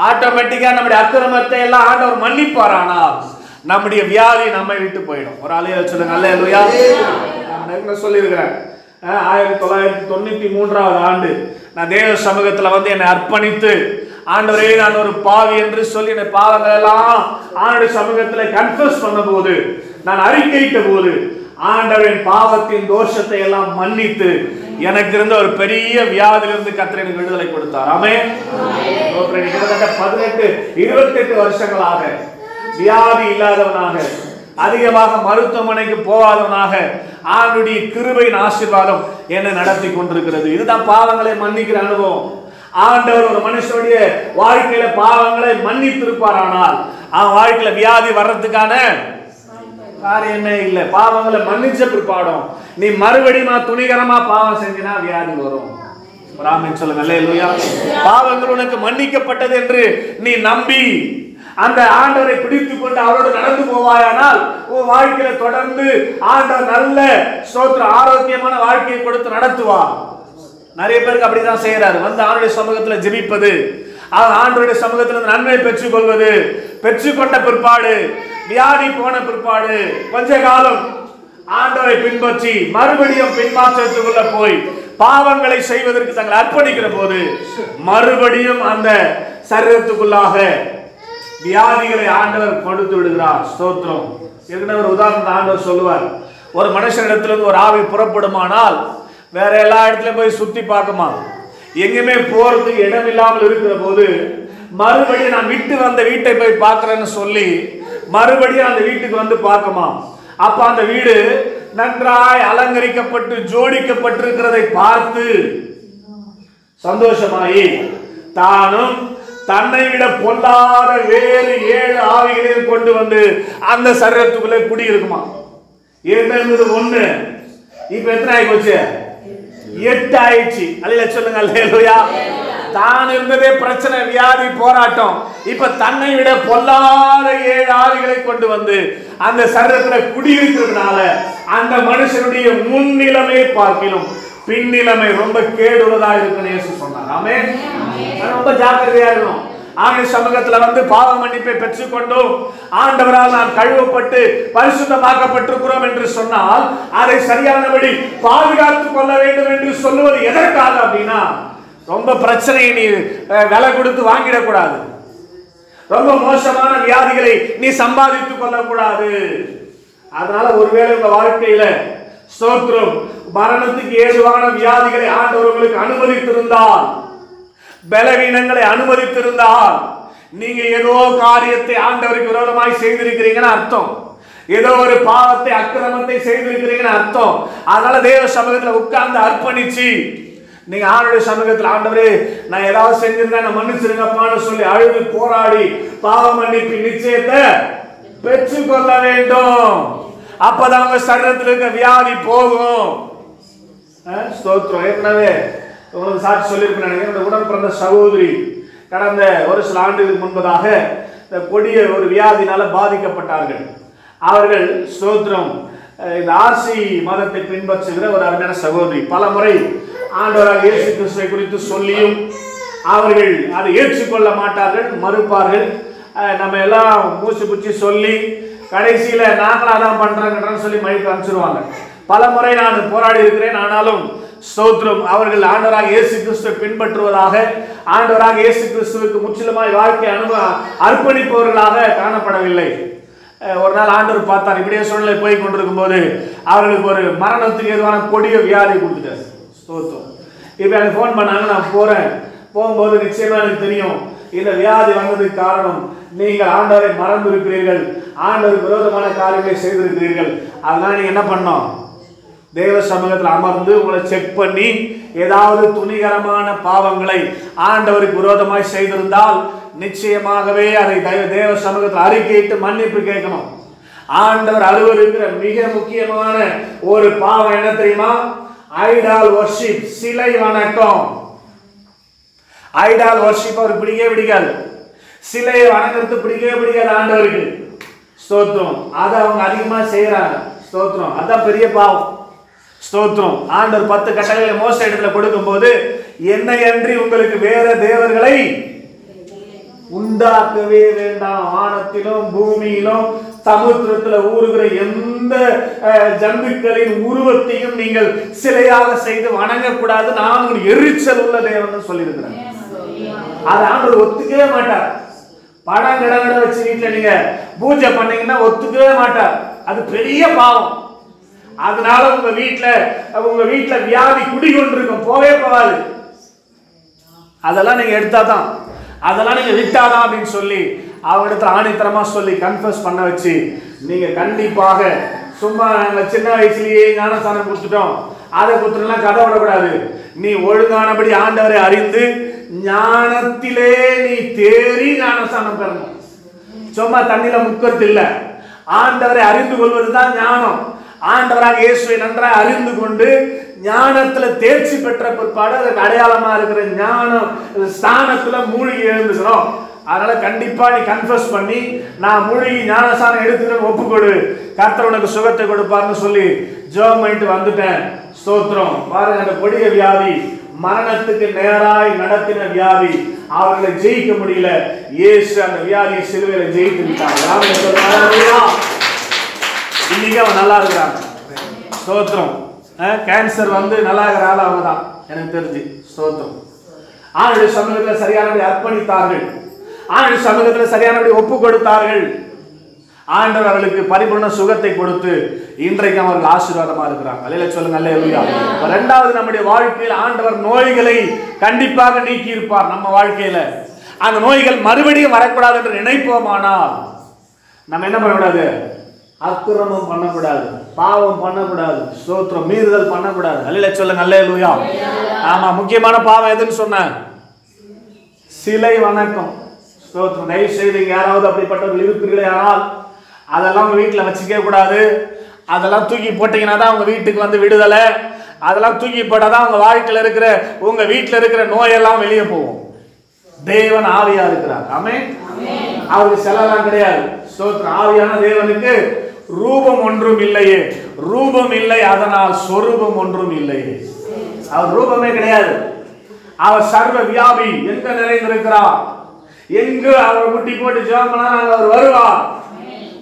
ஆட்டோமேட்டிக்கா நம்முடைய அக்கிரமத்தை எல்லாம் ஆண்டவர் மன்னிப்பாரானால் நம்முடைய வியாதி நம்மை விட்டு போயிடும். ஒரு அல்லேலூயா சொல்லுங்க. அல்லேலூயா. நான் சொல்லியிருக்கிறேன், 1993 ஆண்டு நான் தேவ சமூகத்துல வந்து என்னை அர்ப்பணித்து, ஆண்டவரே நான் ஒரு பாவி என்று சொல்லி என் பாவங்கள் எல்லாம் ஆண்டவர் சமூகத்துல கன்ஃபஸ் பண்ண போது, நான் அறிக்கையிட்ட போது ஆண்டவரின் பாவத்தின் தோஷத்தை எல்லாம் மன்னித்து எனக்கு இருந்த ஒரு பெரிய வியாதியிலிருந்து கர்த்தர் எனக்கு விடுதலை கொடுத்தார். ஆமென். கிட்டத்தட்ட 18-28 வருஷங்களாக வியாதி இல்லாதவனாக, அதிகமாக மருத்துவமனைக்கு போகாதவனாக ஆண்டவருடைய கிருபையின் ஆசீர்வாதம் என்னை நடத்தி கொண்டிருக்கிறது. இதுதான் பாவங்களை மன்னிக்கிற அனுபவம். ஆண்டவர் ஒரு மனுஷனுடைய வாழ்க்கையில பாவங்களை மன்னித்திருப்பாரானால் அவன் வாழ்க்கையில வியாதி வர்றதுக்கான காரியமே இல்லை. பாவங்களை மன்னிச்ச பிற்பாடும் நீ மறுபடியும் துணிகரமா பாவம் செஞ்சினா வியாதி வரும். ஆமென் சொல்லுங்க. அல்லேலூயா. பாவங்கள் உனக்கு மன்னிக்கப்பட்டது என்று நீ நம்பி அந்த ஆண்டவரை பிடித்துக் கொண்டு அவரோடு நடந்து போவாயானால் உன் வாழ்க்கையில தொடர்ந்து ஆண்டவர் நல்ல ஸ்தோத்திர ஆரோக்கியமான வாழ்க்கையை கொடுத்து நடத்துவார். நிறைய பேருக்கு அப்படிதான் செய்யறாரு. வந்து ஆண்டவருடைய சமூகத்துல ஜெபிப்பது, ஆண்டவருடைய சமூகத்துல நன்மை பெற்றுக் கொள்வது, பெற்றுக்கொண்ட பிற்பாடு வியாதி போன பிற்பாடு கொஞ்ச காலம் ஆண்டவரை பின்பற்றி மறுபடியும் பின்மாற்றத்துக்குள்ள போய் பாவங்களை செய்வதற்கு தங்களை அர்ப்பணிக்கிற போது மறுபடியும் அந்த சரீரத்துக்குள்ளாக வியாதிகளை ஆண்டவர் கொடுத்து விடுகிறார். ஸ்தோத்திரம். ஏற்கனவே ஒரு உதாரணம் ஆண்டவர் சொல்லுவார், ஒரு மனுஷனிடத்திலிருந்து ஒரு ஆவி புறப்படுமானால் வேற எல்லா இடத்துலயும் போய் சுத்தி பார்க்குமா, எங்குமே போறதுக்கு இடம் இல்லாமல் இருக்கிற போது மறுபடியும் நான் விட்டு வந்த வீட்டை போய் பார்க்கிறேன்னு சொல்லி மறுபடியும் அந்த வீட்டுக்கு வந்து பார்க்குமா. அப்ப அந்த வீடு நன்றாய் அலங்கரிக்கப்பட்டு ஜோடிக்கப்பட்டிருக்கிறதை பார்த்து சந்தோஷமாயி தானும் தன்னை விட பொல்லாத வேறு 7 ஆவிகளையும் கொண்டு வந்து அந்த சரீரத்துக்குள்ளே குடியிருக்குமா. இருந்தது 1, இப்ப எத்தனை ஆகி போச்சு? 8 ஆயிடுச்சு. அல்லேலூயா சொல்லுங்க. அல்லேலூயா. தான் இருந்ததே பிரச்சனை, வியாதி, போராட்டம். இப்ப தன்னை விட பொல்லாத 7 ஆவிகளை கொண்டு வந்து அந்த சரீரத்துல குடியிருக்கிறதுனால அந்த மனுஷனுடைய முன்னிலைமை பார்க்கிலும் பின்னிலைமை ரொம்ப கேடுள்ளதா இருக்குன்னு இயேசு சொன்னார். ஆமென். ரொம்ப ஜாக்கிரதையா இருக்கணும். ஆண்டவர் சமூகத்துல வந்து பாவ மன்னிப்பை பெற்றுக்கொண்டோம், ஆண்டவரால் நாம் கழுவப்பட்டு பரிசுத்தமாக்கப்பட்டிருக்கிறோம் என்று சொன்னால் அதை சரியானபடி பாதுகாத்துக் கொள்ள வேண்டும் என்று சொல்லுவது எதற்காக அப்படின்னா, ரொம்ப பிரச்சனையை நீ விலை கொடுத்து வாங்கிடக்கூடாது, ரொம்ப மோசமான வியாதிகளை நீ சம்பாதித்துக் கொள்ளக்கூடாது. அதனால ஒருவேளை உங்க வாழ்க்கையில ஸ்தோத்திரம் மரணத்துக்கு ஏதுவான வியாதிகளை ஆண்டவர் உங்களுக்கு அனுமதித்திருந்தால், பலவீனங்களை அனுமதித்திருந்தால், நீங்க ஏதோ காரியத்தை ஆண்டவருக்கு விரோதமாய் செய்திருக்கிறீங்கன்னு அர்த்தம். ஏதோ ஒரு பாவத்தை அக்கிரமத்தை செய்திருக்கிறீங்கன்னு அர்த்தம். அதனால தேவ சமூகத்துல உட்கார்ந்து அர்ப்பணிச்சு நீங்க ஆண்டவருடைய சமூகத்தில், ஆண்டவரே நான் ஏதாவது செஞ்சிருந்தா நான் மன்னிச்சிருங்கப்பான்னு சொல்லி அழுது போராடி பாவ மன்னிப்பு நிச்சயத்தை பெற்றுக்கொள்ள வேண்டும். அப்பதான் உங்க சரீரத்தில் இருக்க வியாதி போகும். ஸ்தோத்திரம். ஏற்கனவே உங்களுக்கு சாட்சி சொல்லியிருப்பேன் நினைக்கிறேன். உடன் பிறந்த சகோதரி கடந்த ஒரு சில ஆண்டுகளுக்கு முன்பதாக இந்த கொடிய ஒரு வியாதினால பாதிக்கப்பட்டார்கள். அவர்கள் ஸ்தோத்திரம் இந்த ஆர்சி மதத்தை பின்பற்றுகிற ஒரு அருமையான சகோதரி. பல முறை ஆண்டவராக இயேசு கிறிஸ்துவை குறித்து சொல்லியும் அவர்கள் அதை ஏற்றுக்கொள்ள மாட்டார்கள், மறுப்பார்கள். நம்ம எல்லாம் மூச்சு புச்சி சொல்லி கடைசியில நாங்களா தான் பண்றோம்னு சொல்லி மழிக்கு அனுப்பிச்சிருவாங்க. பல முறை நான் போராடி இருக்கிறேன். ஆனாலும் ஸ்தோத்திரம் அவர்கள் ஆண்டவராக இயேசு கிறிஸ்துவை பின்பற்றுவதாக, ஆண்டவராக இயேசு கிறிஸ்துவுக்கு முற்றிலுமாய் வாழ்க்கை அர்ப்பணிப்பவர்களாக காணப்படவில்லை. ஒரு நாள் ஆண்டவர் பார்த்தார், இப்படியே சூழ்நிலை போய் கொண்டிருக்கும் போது அவர்களுக்கு ஒரு மரணத்துக்கு ஏதுவான கொடிய வியாதி கொடுத்துட்டார். ஸ்தோத்திரம். இப்ப எனக்கு போன் பண்ணாங்க, நான் போறேன். போகும்போது நிச்சயமா எனக்கு தெரியும் இந்த வியாதி வந்ததுக்கு காரணம் நீங்கள் ஆண்டவரை மறந்து இருக்கிறீர்கள், ஆண்டவருக்கு விரோதமான காரியங்களை செய்திருக்கிறீர்கள். அதனால நீங்க என்ன பண்ணோம், தேவ சமூகத்தில் அமர்ந்து உங்களை செக் பண்ணி ஏதாவது துணிகரமான பாவங்களை ஆண்டவருக்கு விரோதமாய் செய்திருந்தால் நிச்சயமாகவே அதை தேவ சமூகத்தில் அறிக்கையிட்டு மன்னிப்பு கேட்கணும். ஆண்டவர் அருவருக்கிற மிக முக்கியமான ஒரு பாவம் என்ன தெரியுமா? ஐடால் வர்ஷிப், சிலை வணக்கம். ஐடால் வர்ஷிப் அவருக்கு பிடிக்கவே பிடிக்காது. சிலையை வணங்குறது பிடிக்கவே பிடிக்காது ஆண்டவருக்கு. ஸ்தோத்திரம். அதை அவங்க அதிகமா செய்யறாங்க. ஸ்தோத்திரம். அதான் பெரிய பாவம். ஸ்தோத்திரம். ஆண்டவர் 10 கட்டளைகளை மோசே இடத்துல கொடுக்கும் போது, என்னை அன்றி உங்களுக்கு வேற தேவர்களை உண்டாக்கவே வேண்டாம், வானத்திலும் பூமியிலும் சமுத்திரத்தில் ஊறுகிற எந்த ஜந்துக்களின் உருவத்தையும் நீங்கள் சிலையாக செய்து வணங்கக்கூடாது, நான் ஒரு எரிச்சல் உள்ள தேவன் சொல்லியிருக்கிறேன். அதை ஆண்டவர் ஒத்துக்கவே மாட்டார். படம் கிடங்கட வச்சு வீட்டுல நீங்க பூஜை பண்ணீங்கன்னா ஒத்துக்கவே மாட்டார். அது பெரிய பாவம். அதனால உங்க வீட்டுல வியாதி குடிகொண்டிருக்கும், போவே போகாது. அதெல்லாம் நீங்க எடுத்தாதான், அதெல்லாம் நீங்க விட்டாதான் அப்படின்னு சொல்லி அவரிடத்துல ஆணித்தரமா சொல்லி கன்ஃபஸ் பண்ண வச்சு, நீங்க கண்டிப்பாக சும்மா நாங்க சின்ன வயசுலயே ஞானஸ்தானம் கொடுத்துட்டோம், அதை கொடுத்துலாம் கதை விடக்கூடாது. நீ ஒழுங்கானபடி ஆண்டவரை அறிந்து ஞானத்திலே நீ தேறி ஞானஸ்தானம் பெறணும். சும்மா தண்ணியில முக்கிறது இல்ல. ஆண்டவரை அறிந்து கொள்வதுதான் ஞானம். ஆண்டவராக இயேசுவை நன்றாக அறிந்து கொண்டு ஞானத்துல தேர்ச்சி பெற்ற பிற்பாடு அதுக்கு அடையாளமா இருக்கிற ஞானம் ஸ்தானத்துல மூழ்கி எழுந்துக்கிறோம். அதனால கண்டிப்பா நீ கன்ஃபஸ் பண்ணி நான் மூழ்கி ஞானஸ்தானம் எடுத்துக்கிறேன் ஒப்புக்கொடு, கர்த்தர் உனக்கு சுகத்தை கொடுப்பார்னு சொல்லி ஜெபம் பண்ணிட்டு வந்துட்டேன். ஸ்தோத்திரம். பாருங்க, அந்த கொடிய வியாதி, மரணத்துக்கு நேராய் நடத்தின வியாதி, அவர்களை ஜெயிக்க முடியல. இயேசு அந்த வியாதியை சிலுவையில ஜெயித்து விட்டார். இன்னைக்கு அவன் நல்லா இருக்கிறாங்க. ஸ்தோத்திரம். கேன்சர் வந்து நல்லா இருக்கிற ஆள் அவங்க தான் எனக்கு தெரிஞ்சு. ஸ்தோத்திரம். ஆண்டுடைய சமூகத்தில் சரியானபடி அர்ப்பணித்தார்கள், ஆண்டுடைய சமூகத்தில் சரியானபடி ஒப்பு கொடுத்தார்கள். ஆண்டவர் அவர்களுக்கு பரிபூர்ண சுகத்தை கொடுத்து இன்றைக்கு அவர்கள் ஆசீர்வாதமா இருக்கிறாங்க. அல்லேலூயா சொல்லுங்க. அல்லேலூயா. இரண்டாவது, நம்முடைய வாழ்க்கையில் ஆண்டவர் நோய்களை கண்டிப்பாக நீக்கி இருப்பார். நம்ம வாழ்க்கையில அந்த நோய்கள் மறுபடியும் வரக்கூடாது என்று நினைப்போமானால் நம்ம என்ன பண்ணக்கூடாது? அக்கிரமம் பண்ணக்கூடாது, பாவம் பண்ணக்கூடாது, ஸ்தோத்திரம், மீறுதல் பண்ணக்கூடாது. அல்லேலூயா சொல்லுங்க. அல்லேலூயா. ஆமா, முக்கியமான பாவம் எதுன்னு சொன்ன? சிலை வணக்கம். ஸ்தோத்திரம். தயவு செய்து யாராவது அப்படிப்பட்டவர்கள் இருக்கிறீர்களே ஆனால் அதெல்லாம் உங்க வீட்டில் வச்சுக்க கூடாது. அதெல்லாம் தூக்கி போட்டீங்கன்னா தான் உங்க வீட்டுக்கு வந்து விடுதலை. அதெல்லாம் தூக்கி போட்டாதான் உங்க வாழ்க்கையில் இருக்கிற உங்க வீட்டில் இருக்கிற நோயெல்லாம் வெளியே போகும். தேவன் ஆவியா இருக்கிறார். ஆமென். அவருக்கு செலவெல்லாம் கிடையாது. ஸ்தோத்திரம். ஆவியான தேவனுக்கு ரூபம் ஒன்றும் இல்லையே, ரூபம் இல்லை, அதனால் சொரூபம் ஒன்றும் இல்லையே. அவர் ரூபமே கிடையாது. அவர் சர்வ வியாபி. எங்க நிறைந்திருக்கிறார், எங்கு அவர் முட்டி போட்டு ஜெபம் பண்ணா அவர் வருவார்.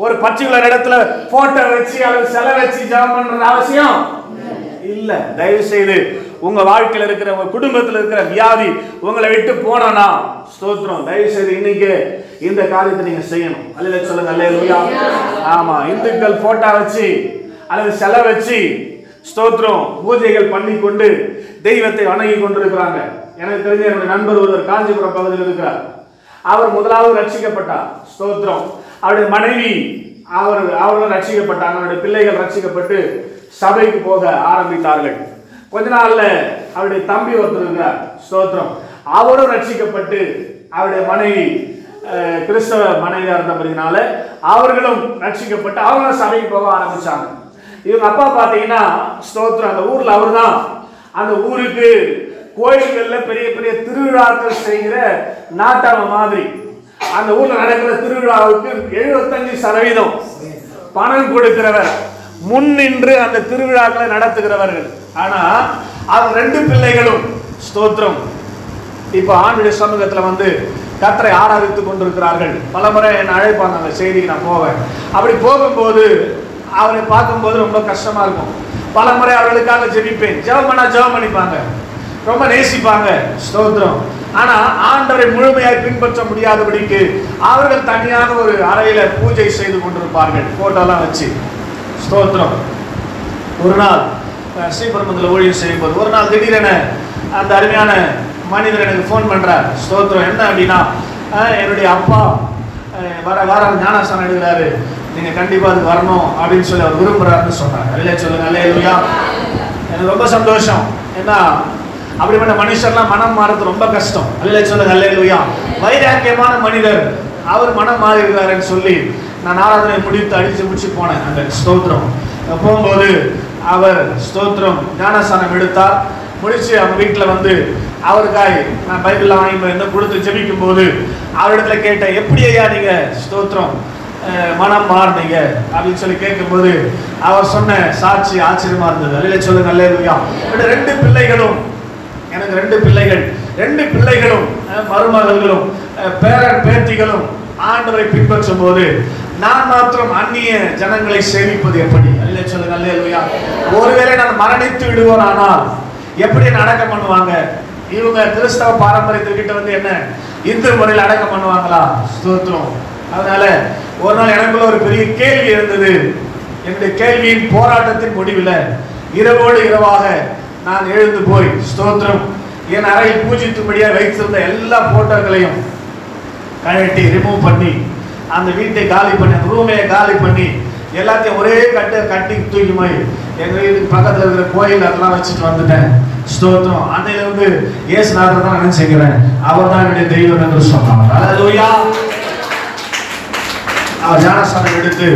ஒரு பர்டிகுலர் இடத்துல போட்டோ வச்சு அல்லது சிலை வச்சு ஜெபம் பண்ற அவசியம் இல்ல. தயவு செய்து உங்க வாழ்க்கையில் இருக்கிற உங்க குடும்பத்தில் இருக்கிற வியாதி உங்களை விட்டு போனா, ஸ்தோத்திரம், தயவு செய்து இன்னைக்கு இந்த காரியத்தை நீங்க செய்யணும். அல்லேலூயா சொல்லுங்க. அல்லேலூயா. ஆமா, இந்துக்கள் போட்டோ வச்சு அல்லது சிலை வச்சு ஸ்தோத்திரம் பூஜைகள் பண்ணி கொண்டு தெய்வத்தை வணங்கி கொண்டிருக்கிறாங்க. எனக்கு தெரிஞ்ச என்னுடைய நண்பர் ஒருவர் காஞ்சிபுரம் பகுதியில் இருக்கிறார். அவர் முதலாவது ரட்சிக்கப்பட்டார். ஸ்தோத்திரம். அவருடைய மனைவி அவர்கள் ரட்சிக்கப்பட்டாங்க. அவருடைய பிள்ளைகள் ரட்சிக்கப்பட்டு சபைக்கு போக ஆரம்பித்தார்கள். கொஞ்ச நாள்ல அவருடைய தம்பி ஒருத்தர் இருக்கிறார். ஸ்தோத்திரம். அவரும் ரட்சிக்கப்பட்டு அவருடைய மனைவி கிறிஸ்தவ மனைவியா இருந்தபடினால அவர்களும் ரட்சிக்கப்பட்டு அவங்களும் சபைக்கு போக ஆரம்பிச்சாங்க. இவங்க அப்பா பாத்தீங்கன்னா ஸ்தோத்திரம், அந்த ஊர்ல அவர் தான் அந்த ஊருக்கு கோயில்கள்ல பெரிய பெரிய திருவிழாக்கள் செய்கிற நாட்டாம மாதிரி. அந்த ஊர்ல நடக்கிற திருவிழாவுக்கு 75% பணம் கொடுக்கிறவர், முன்னின்று அந்த திருவிழாக்களை நடத்துகிறவர்கள். ஆனா அவர் 2 பிள்ளைகளும் ஸ்தோத்திரம் இப்ப ஆண்டுடைய சமூகத்துல வந்து கர்த்தரை ஆராதித்துக் கொண்டிருக்கிறார்கள். பலமுறை என்னை அழைப்பாங்க அந்த செய்திக்கு நான் போவேன். அப்படி போகும்போது அவரை பார்க்கும்போது ரொம்ப கஷ்டமா இருக்கும். பலமுறை அவர்களுக்காக ஜெபிப்பேன். ஜெபம் பண்ணா ஜெபம் பண்ணிப்பாங்க, ரொம்ப நேசிப்பாங்க. ஸ்தோத்திரம். ஆனா ஆண்டவரை முழுமையாக பின்பற்ற முடியாதபடிக்கு அவர்கள் தனியாக ஒரு அறையில பூஜை செய்து கொண்டிருப்பார்கள், போட்டோலாம் வச்சு. ஸ்தோத்திரம். ஒரு நாள் ஸ்ரீபெரும்புதூர்ல ஊழியம் செய்யும் போது ஒரு நாள் திடீரென அந்த அருமையான மனிதர் எனக்கு ஃபோன் பண்றார். ஸ்தோத்திரம். என்ன அப்படின்னா, என்னுடைய அப்பா வர ஞானஸ்தானம் எடுக்கிறாரு,
நீங்க கண்டிப்பா அது வரணும் அப்படின்னு சொல்லி அவர் விரும்புறாருன்னு சொன்னார். அல்லேலூயா சொல்லுங்க. அல்லேலூயா. எனக்கு ரொம்ப சந்தோஷம். ஏன்னா அப்படிப்பட்ட மனுஷர்லாம் மனம் மாறது ரொம்ப கஷ்டம். அல்லேலூயா சொல்லுங்க. அல்லேலூயா. வைராக்கியமான மனிதர் அவர் மனம் மாறி இருக்காருன்னு சொல்லி நான் ஆராதனை முடித்து அடிச்சு போனேன். அந்த ஸ்தோத்திரம் போகும்போது அவர் ஸ்தோத்திரம் ஞானஸ்தானம் எடுத்தார். முடிச்சு அவங்க வீட்டில் வந்து அவருக்காய் நான் பைபிள் வாங்கி என்ன கொடுத்து ஜெபிக்கும் போது அவரிடத்துல கேட்டேன், எப்படி ஐயா நீங்க ஸ்தோத்திரம் மனம் மாறினீங்க அப்படின்னு சொல்லி கேட்கும்போது அவர் சொன்ன சாட்சி ஆச்சரியமா இருந்தது. அல்லேலூயா சொல்லுங்க. அல்லேலூயா. ரெண்டு பிள்ளைகளும், எனக்கு ரெண்டு பிள்ளைகளும் மருமகள்களும் பேரன் பேத்திகளும் ஆண்டவரை பின்பற்றும் போது நான் மாத்திரம் அந்நிய ஜனங்களை சேவிப்பது எப்படி? அல்லேலூயா சொல்லுங்க. அல்லேலூயா. ஒருவேளை நான் மரணித்து விடுவோம் ஆனால் எப்படி என்ன அடக்கம் பண்ணுவாங்க? இவங்க கிறிஸ்தவ பாரம்பரியத்துக்கிட்ட வந்து என்ன இந்து முறையில் அடக்கம் பண்ணுவாங்களா? ஸ்தோத்திரம். அதனால ஒரு நாள் எனக்குள்ள ஒரு பெரிய கேள்வி இருந்தது. என்னுடைய கேள்வியின் போராட்டத்தின் முடிவில் இரவோடு இரவாக நான் எழுந்து போய் ஸ்தோத்திரம் என் அறையில் பூஜித்தும்படியாக வைத்திருந்த எல்லா போட்டோக்களையும் கழட்டி ரிமூவ் பண்ணி அந்த வீட்டை காலி பண்ணி அந்த ரூமையை காலி பண்ணி எல்லாத்தையும் ஒரே கட்டி தூக்கி போய் எங்கள் வீட்டுக்கு பக்கத்தில் இருக்கிற கோயில் அதெல்லாம் வச்சுட்டு வந்துட்டேன். ஸ்தோத்திரம். அன்னையில வந்து இயேசுநாதர் தான் நினைச்சுக்கிறேன், அவர் தான் என்னுடைய தெய்வம் என்று சொன்னார். அல்லேலூயா. அவர் ஞானஸ்தானம் எடுத்து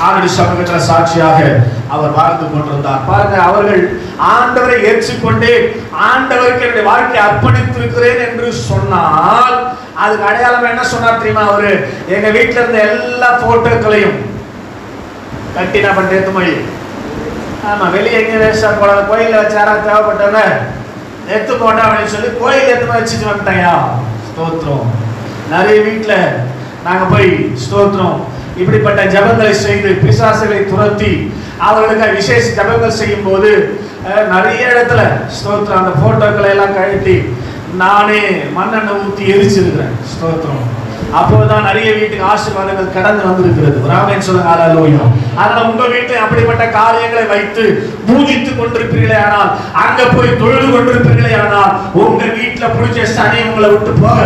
ஆண்டவருடைய சமூகத்தில் சாட்சியாக அவர் வாழ்ந்து கொண்டிருந்தார். பாருங்க, அவர்கள் ஆண்டவரை ஏற்றுக்கொண்டு ஆண்டவருக்கு என்னுடைய வாழ்க்கையை அர்ப்பணித்திருக்கிறேன் என்று சொன்னால் அதுக்கு அடையாளம் என்ன சொன்னார் தெரியுமா? அவரு எங்க வீட்டில் இருந்த எல்லா போட்டோக்களையும் கட்டி நான் பண்றது மொழி ஆமா வெளியே எங்க வேஸ்ட் போட கோயில வச்சு யாராவது தேவைப்பட்டவங்க எடுத்து போட்டா அப்படின்னு சொல்லி கோயில் எடுத்து வச்சுட்டு வந்துட்டாயா? ஸ்தோத்திரம். நிறைய வீட்டுல நாங்க போய் ஸ்தோத்திரம் இப்படிப்பட்ட ஜபங்களை செய்து பிசாசுகளை துரத்தி அவர்களுக்கு விசேஷ ஜபங்கள் செய்யும் போது நிறைய இடத்துல ஸ்தோத்திரம் அந்த போட்டோக்களை எல்லாம் கழட்டி நானே மண்ணெண்ணெய் ஊற்றி எரிச்சிருக்கிறேன். ஸ்தோத்திரம். அப்போதான் நிறைய வீட்டுக்கு ஆசீர்வாதங்கள் கடந்து வந்திருக்கிறது. ராமன் சொல்லுங்க. அல்லேலூயா. அதனால உங்க வீட்டில் அப்படிப்பட்ட காரியங்களை வைத்து பூஜித்துக் கொண்டிருப்பீர்களே ஆனால், அங்க போய் தொழுது கொண்டிருப்பீர்களே ஆனால், உங்க வீட்டுல புடிச்ச சனி உங்களை விட்டு போக,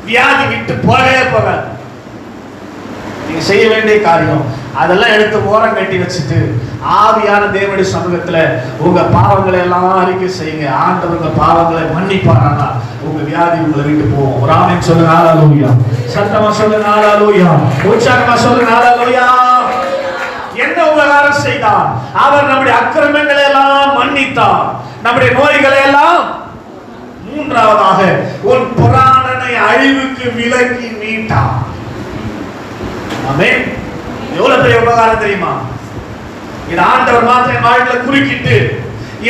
வியாதி விட்டு போகவே போகாது. நீங்க செய்ய வேண்டிய காரியம் அதெல்லாம் எடுத்து ஓரம் கட்டி வச்சுட்டு ஆவியான தேவனுடைய சமூகத்துல உங்க பாவங்களை எல்லாம் அறிக்கை செய்யுங்க. ஆண்டவர் உங்க பாவங்களை மன்னிப்பாரானா உங்க வியாதி உங்களை விட்டு போகும். ராமன் சொல்லுங்க. அல்லேலூயா. சத்தமா சொல்லுங்க. அல்லேலூயா. உற்சாகமா சொல்லுங்க. அல்லேலூயா. என்ன உபகாரம் செய்தார்? அவர் நம்முடைய அக்கிரமங்களை எல்லாம் மன்னித்தார், நம்முடைய நோய்களை எல்லாம். மூன்றாவதாக உன் புராணனை அழிவுக்கு விலக்கி மீட்டார். ஆமென். எவ்வளவு பெரிய உபகாரம் தெரியுமா? இது ஆண்டவர் மாத்திரம் வாழ்க்கையில குறுக்கிட்டு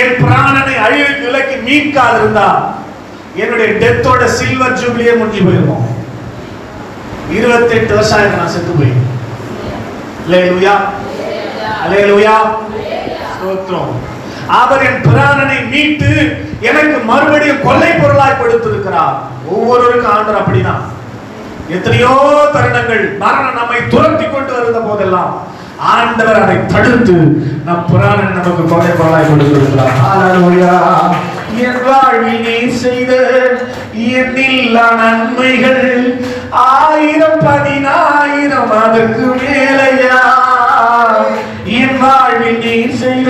என் பிராணனை அழிவுக்கு விலக்கி மீட்காது இருந்தா என்னுடைய டெத்தோட சில்வர் ஜூபிலியே முடிஞ்சு போயிருக்கும். 28 வருஷம் நான் செத்து போய். அல்லேலூயா. அல்லேலூயா. ஸ்தோத்திரம். அவர் என் பிராணனை மீட்டு எனக்கு மறுபடியும் கொள்ளை பொருளாய் கொடுத்திருக்கிறார். ஒவ்வொருவருக்கும் ஆண்டவர் அப்படிதான். எத்தனையோ தருணங்கள் மரணம் நம்மை துரத்தி கொண்டு வருந்த போதெல்லாம் ஆண்டவர் அதை தடுத்து நம் புராணம் நமக்கு கொள்ளை பொருளாய் கொடுத்திருக்கிறார். அல்லேலூயா. என் வாழ்வில் நீ செய்த எண்ணில்லா நன்மைகள் 1000 10,000 அதற்கு மேலையா. என் வாழ்வில் நீ செய்த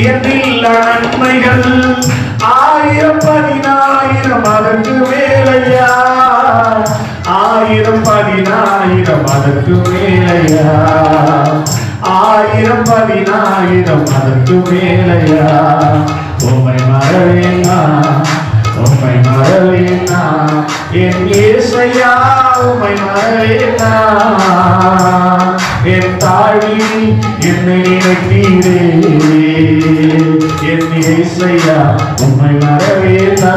எண்ணில்லா நன்மைகள் 1000 10,000 அதற்கு மேலையா. 1000 10,000 அதற்கு மேலையா. 1000 10,000 அதற்கு மேலையா. உம்மை மறவேனா, உம்மை மறவேனா என் இயேசையா. உம்மை மறவேனா என் தாழ்வில் என்னை நினைத்தீரே என் இயேசையா. உம்மை மறவேனா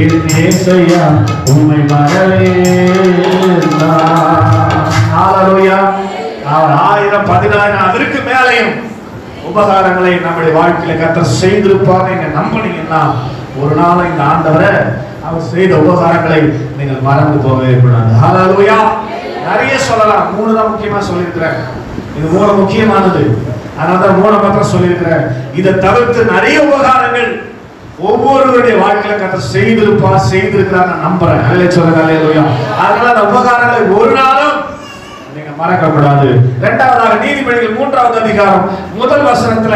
என் இயேசையா. உம்மை மறவேனா. அல்லேலூயா. அவர் 1000 10,000 அதற்கு மேலையும் உபகாரங்களை நம்முடைய வாழ்க்கையில கர்த்தர் செய்திருப்பார். நீங்க நம்பினீங்கன்னா ஒரு நாள் இந்த ஆண்டவரை அவர் செய்த உபகாரங்களை நீங்கள் மறந்து போகவே கூடாது. அல்லேலூயா. நிறைய சொல்லலாம். 3 தான் முக்கியமா சொல்லியிருக்கிறேன். இது 3 முக்கியமானது. அதனால 3 மாத்திரம் சொல்லியிருக்கிறேன். இதை தவிர்த்து நிறைய உபகாரங்கள் ஒவ்வொருவருடைய வாழ்க்கையில கர்த்தர் செய்திருக்கிறார் நான் நம்புறேன். அல்லேலூயா சொல்லுங்க. அல்லேலூயா. அதனால அந்த உபகாரங்களை ஒரு நாளும் மறக்க கூடாது. இரண்டாவதாக நீதிமொழிகள் 3வது அதிகாரம் 1 வசனத்துல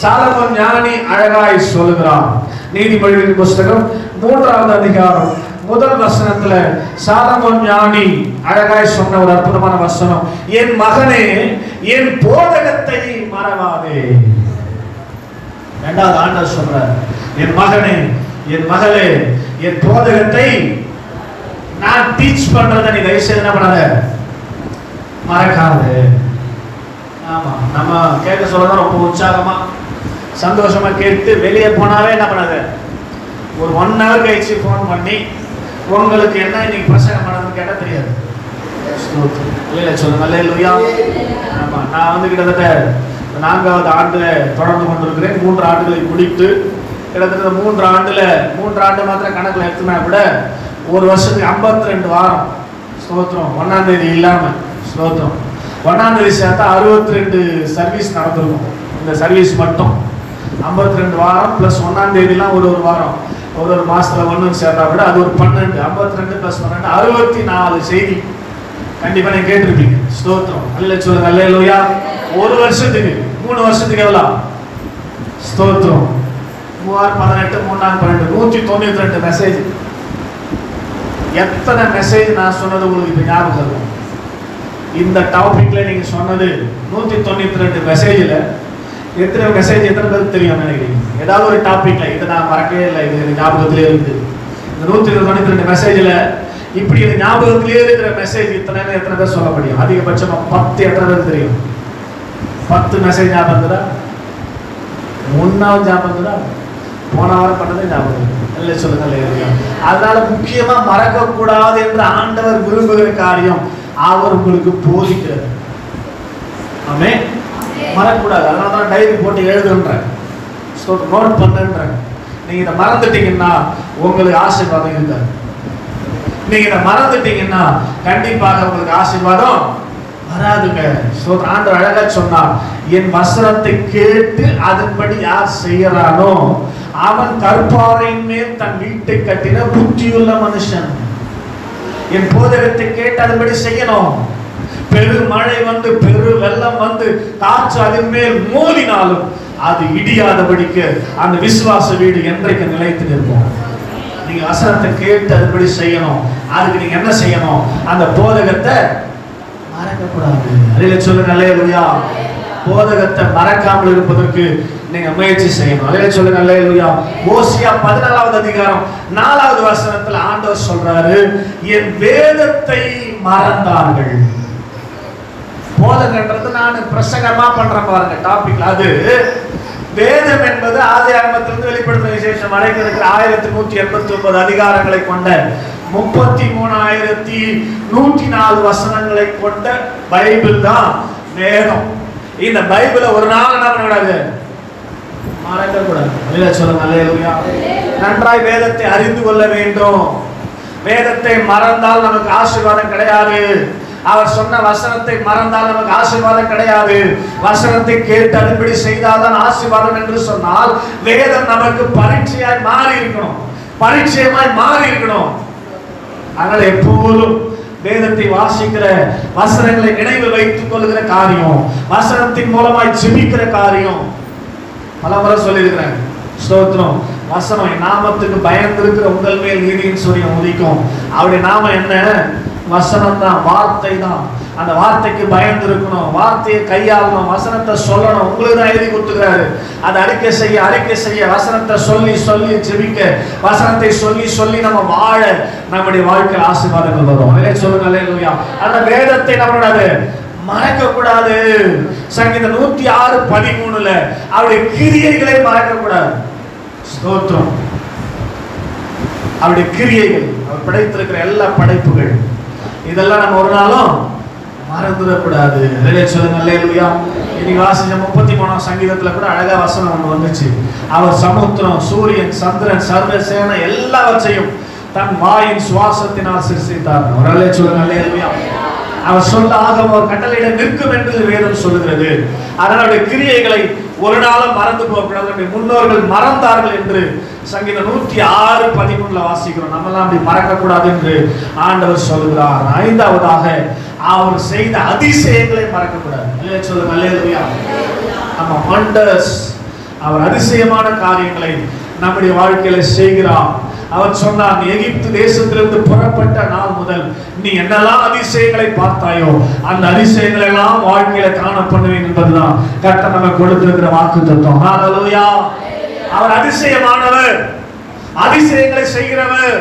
சாலமோன் ஞானி அழகாய் சொல்லுகிறான். நீதிமொழிகள் புஸ்தகம் 3வது அதிகாரம் 1 வசனத்துல சாலமோன் ஞானி அழகாய் சொன்ன ஒரு அற்புதமான வசனம், என் மகனே என் போதகத்தை மறவாதே. இரண்டாவது ஆண்டவர் சொல்றார், என் மகனே என் மகளே என் போதகத்தை நான் டீச் பண்றத நீ தயவு செய்து என்ன பண்ணாத, மறக்காது. ஆமா, நம்ம கேட்க சொல்லதான் ரொம்ப உற்சாகமா சந்தோஷமா கேட்டு வெளியே போனாவே என்ன பண்ணாத, ஒரு 1 hour கழிச்சு போன் பண்ணி உங்களுக்கு என்ன இன்னைக்கு பிரசங்கம் பண்ணணும்னு கேட்டா தெரியாது. சொல்லுங்க அல்லேலூயா. ஆமா, நான் வந்து கிட்டத்தட்ட 4வது ஆண்டுல தொடர்ந்து கொண்டிருக்கிறேன். 3 ஆண்டுகளை முடித்து கிட்டத்தட்ட 3 ஆண்டு மாத்திரம் கணக்குல எடுத்துனா கூட ஒரு வருஷத்துக்கு 52 வாரம். ஸ்தோத்திரம். 1ஆம் தேதி இல்லாம ஸ்தோத்திரம். 1ஆம் தேதி சேர்த்தா 62 சர்வீஸ் நடந்திருக்கும். இந்த சர்வீஸ் மட்டும் 52 வாரம் பிளஸ் 1ஆம் தேதிலாம் ஒரு வாரம், ஒரு மாசத்துல 1 சேர்த்தா கூட அது ஒரு 12. 52 பிளஸ் 12 64 செய்தி கண்டிப்பா நீங்க கேட்டிருப்பீங்க. ஸ்தோத்திரம். அல்ல சொல்லுங்க அல்லேலூயா. ஒரு வருஷத்துக்கு 3 வருஷத்துக்கு எவ்வளவு? ஸ்தோத்திரம். 3 18 3 12 192 மெசேஜ். எத்தனை மெசேஜ் நான் சொன்னது உங்களுக்கு இப்ப ஞாபகம் இருக்கும்? இந்த டாபிக்ல நீங்க சொன்னது 192 மெசேஜ்ல எத்தனை மெசேஜ் எத்தனை பேருக்கு தெரியும் நினைக்கிறீங்க? ஏதாவது ஒரு டாபிக்ல இதை நான் மறக்கவே இல்லை, இது ஞாபகத்திலே இருக்குது. இந்த 192 மெசேஜ்ல இப்படி இது ஞாபகத்திலே இருக்கிற மெசேஜ் எத்தனை பேர் சொல்ல முடியும்? அதிகபட்சமா 10 எத்தனை பேருக்கு தெரியும்? 10 மெசேஜ் ஞாபகம் இருக்குதா? 3வது ஞாபகம் இருக்குதா? போன வாரம் பண்ணதே ஞாபகம் இல்லை. சொல்லுங்க இல்லையா? அதனால முக்கியமா மறக்க கூடாது என்று ஆண்டவர் விரும்புகிற காரியம் அவர் உங்களுக்கு போதிக்கிறார். ஆமென். மறக்கக்கூடாது. அதனாலதான் டைரி போட்டு எழுதுன்றேன், நோட் பண்ணுன்றேன். நீங்க இதை மறந்துட்டீங்கன்னா உங்களுக்கு ஆசீர்வாதம் இருக்காது. நீங்க இதை மறந்துட்டீங்கன்னா கண்டிப்பாக உங்களுக்கு ஆசீர்வாதம் வராதுங்க. ஆண்டவர் அழகா சொன்னார், என் வசனத்தை கேட்டு அதன்படி யார் செய்யறானோ அவன் கற்பாறையின் மேல் தன் வீட்டை கட்டின புத்தியுள்ள மனுஷன். என் போதகத்தை கேட்டு அதன்படி செய்யணும். பெரு மழை வந்து பெரு வெள்ளம் வந்து காற்று அதன் மேல் மோதினாலும் அது இடியாதபடிக்கு அந்த விசுவாச வீடு என்றைக்கு நிலைத்து நிற்போம். நீங்க வசனத்தை கேட்டு அதன்படி செய்யணும். அதுக்கு நீங்க என்ன செய்யணும்? அந்த போதகத்தை மறக்கக்கூடாது. அதிலே சொல்லுங்க அல்லேலூயா. போதகத்தை மறக்காமல் இருப்பதற்கு நீங்க முயற்சி செய்யணும். அதிலே சொல்லுங்க அல்லேலூயா. ஓசியா 14வது அதிகாரம் 4வது வசனத்துல ஆண்டவர் சொல்றாரு, என் வேதத்தை மறந்தார்கள். போதகன்றது நான் பிரசங்கமா பண்றேன் பாருங்க டாபிக்ல. அது வேதம் என்பது ஆதி ஆரம்பத்திலிருந்து வெளிப்படுத்தின விசேஷம் வரைக்கும் இருக்கிற 1189 அதிகாரங்களை கொண்ட 33,104 வசனங்களை கொண்ட பைபிள் தான் வேதம். இந்த பைபிளை ஒரு நாள் என்ன பண்ணக்கூடாது, மறக்க கூடாது. சொல்லுங்க அல்லேலூயா. நன்றாய் வேதத்தை அறிந்து கொள்ள வேண்டும். வேதத்தை மறந்தால் நமக்கு ஆசீர்வாதம் கிடையாது. அவர் சொன்ன வசனத்தை மறந்தால் நமக்கு ஆசீர்வாதம் கிடையாது. வசனத்தை கேட்டு அதன்படி செய்தால்தான் ஆசீர்வாதம் என்று சொன்னால் வேதம் நமக்கு பரீட்சையாய் மாறி இருக்கணும், பரிச்சயமாய் மாறி இருக்கணும். அதனால எப்போதும் வேதத்தை வாசிக்கிற, வசனங்களை நினைவில் வைத்துக் கொள்ளுகிற காரியம், வசனத்தின் மூலமாய் ஜெபிக்கிற காரியம் பலமுறை சொல்லியிருக்கிறேன். ஸ்தோத்திரம். வசனம், என் நாமத்துக்கு பயந்திருக்கிற உங்கள் மேல் நீதியின் சூரியன் உதிக்கும். அவருடைய நாமம் என்ன? வசனம் தான், வார்த்தை தான். அந்த வார்த்தைக்கு பயந்து இருக்கணும், வார்த்தையை கையாளணும், வசனத்தை சொல்லணும். உங்களுக்கு தான் எழுதி கொடுத்துக்கிறாரு. அதை அறிக்கை செய்ய வசனத்தை சொல்லி ஜெபிக்க, வசனத்தை சொல்லி நம்ம வாழ நம்முடைய வாழ்க்கையில் ஆசீர்வாதங்கள் வரும். அதே சொல்லுங்க அல்லேலூயா. அந்த வேதத்தை நம்மளோட மறக்க கூடாது. சங்கீதம் 106:13 அவருடைய கிரியைகளை மறக்க கூடாது. ஸ்தோத்திரம். அவருடைய கிரியைகள், அவர் படைத்திருக்கிற எல்லா படைப்புகள், இதெல்லாம் நம்ம ஒரு நாளும் மறந்துடக்கூடாது. சொல்லுங்க அல்லேலூயா. இன்னைக்கு வாசிச்ச 33ஆம் சங்கீதத்துல கூட அழகா வசனம் ஒன்று வந்துச்சு. அவர் சமுத்திரம், சூரியன், சந்திரன், சர்வசேனை எல்லாவற்றையும் தன் வாயின் சுவாசத்தினால் சிருஷ்டித்தார். ஒரு சொல்லுங்க அல்லேலூயா. அவர் சொல்ல ஆகும் ஒரு கட்டளையிட நிற்கும் என்று வேதம் சொல்லுகிறது. அதனுடைய கிரியைகளை ஒரு நாளும் மறந்து போகக்கூடாது. முன்னோர்கள் மறந்தார்கள் என்று சங்கீதம் 106:13 வாசிக்கிறோம். நம்மெல்லாம் அப்படி மறக்க கூடாது என்று ஆண்டவர் சொல்லுகிறார். 5வதாக அவர் செய்த அதிசயங்களை மறக்க கூடாது. அல்லேலூயா சொல்லுங்க. அல்லேலூயா. ஆமா, வண்டர்ஸ், அவர் அதிசயமான காரியங்களை நம்முடைய வாழ்க்கையில செய்கிறார். அவர் சொன்னார், எகிப்து தேசத்திலிருந்து புறப்பட்ட நாள் முதல் நீ என்னெல்லாம் அதிசயங்களை பார்த்தாயோ அந்த அதிசயங்களை எல்லாம் வாழ்க்கையில காண பண்ணுவேன் என்பதுதான் கர்த்தர் நமக்கு கொடுத்திருக்கிற வாக்குத்தத்தம். ஹல்லேலூயா. அவர் அதிசயமானவர், அதிசயங்களை செய்கிறவர்.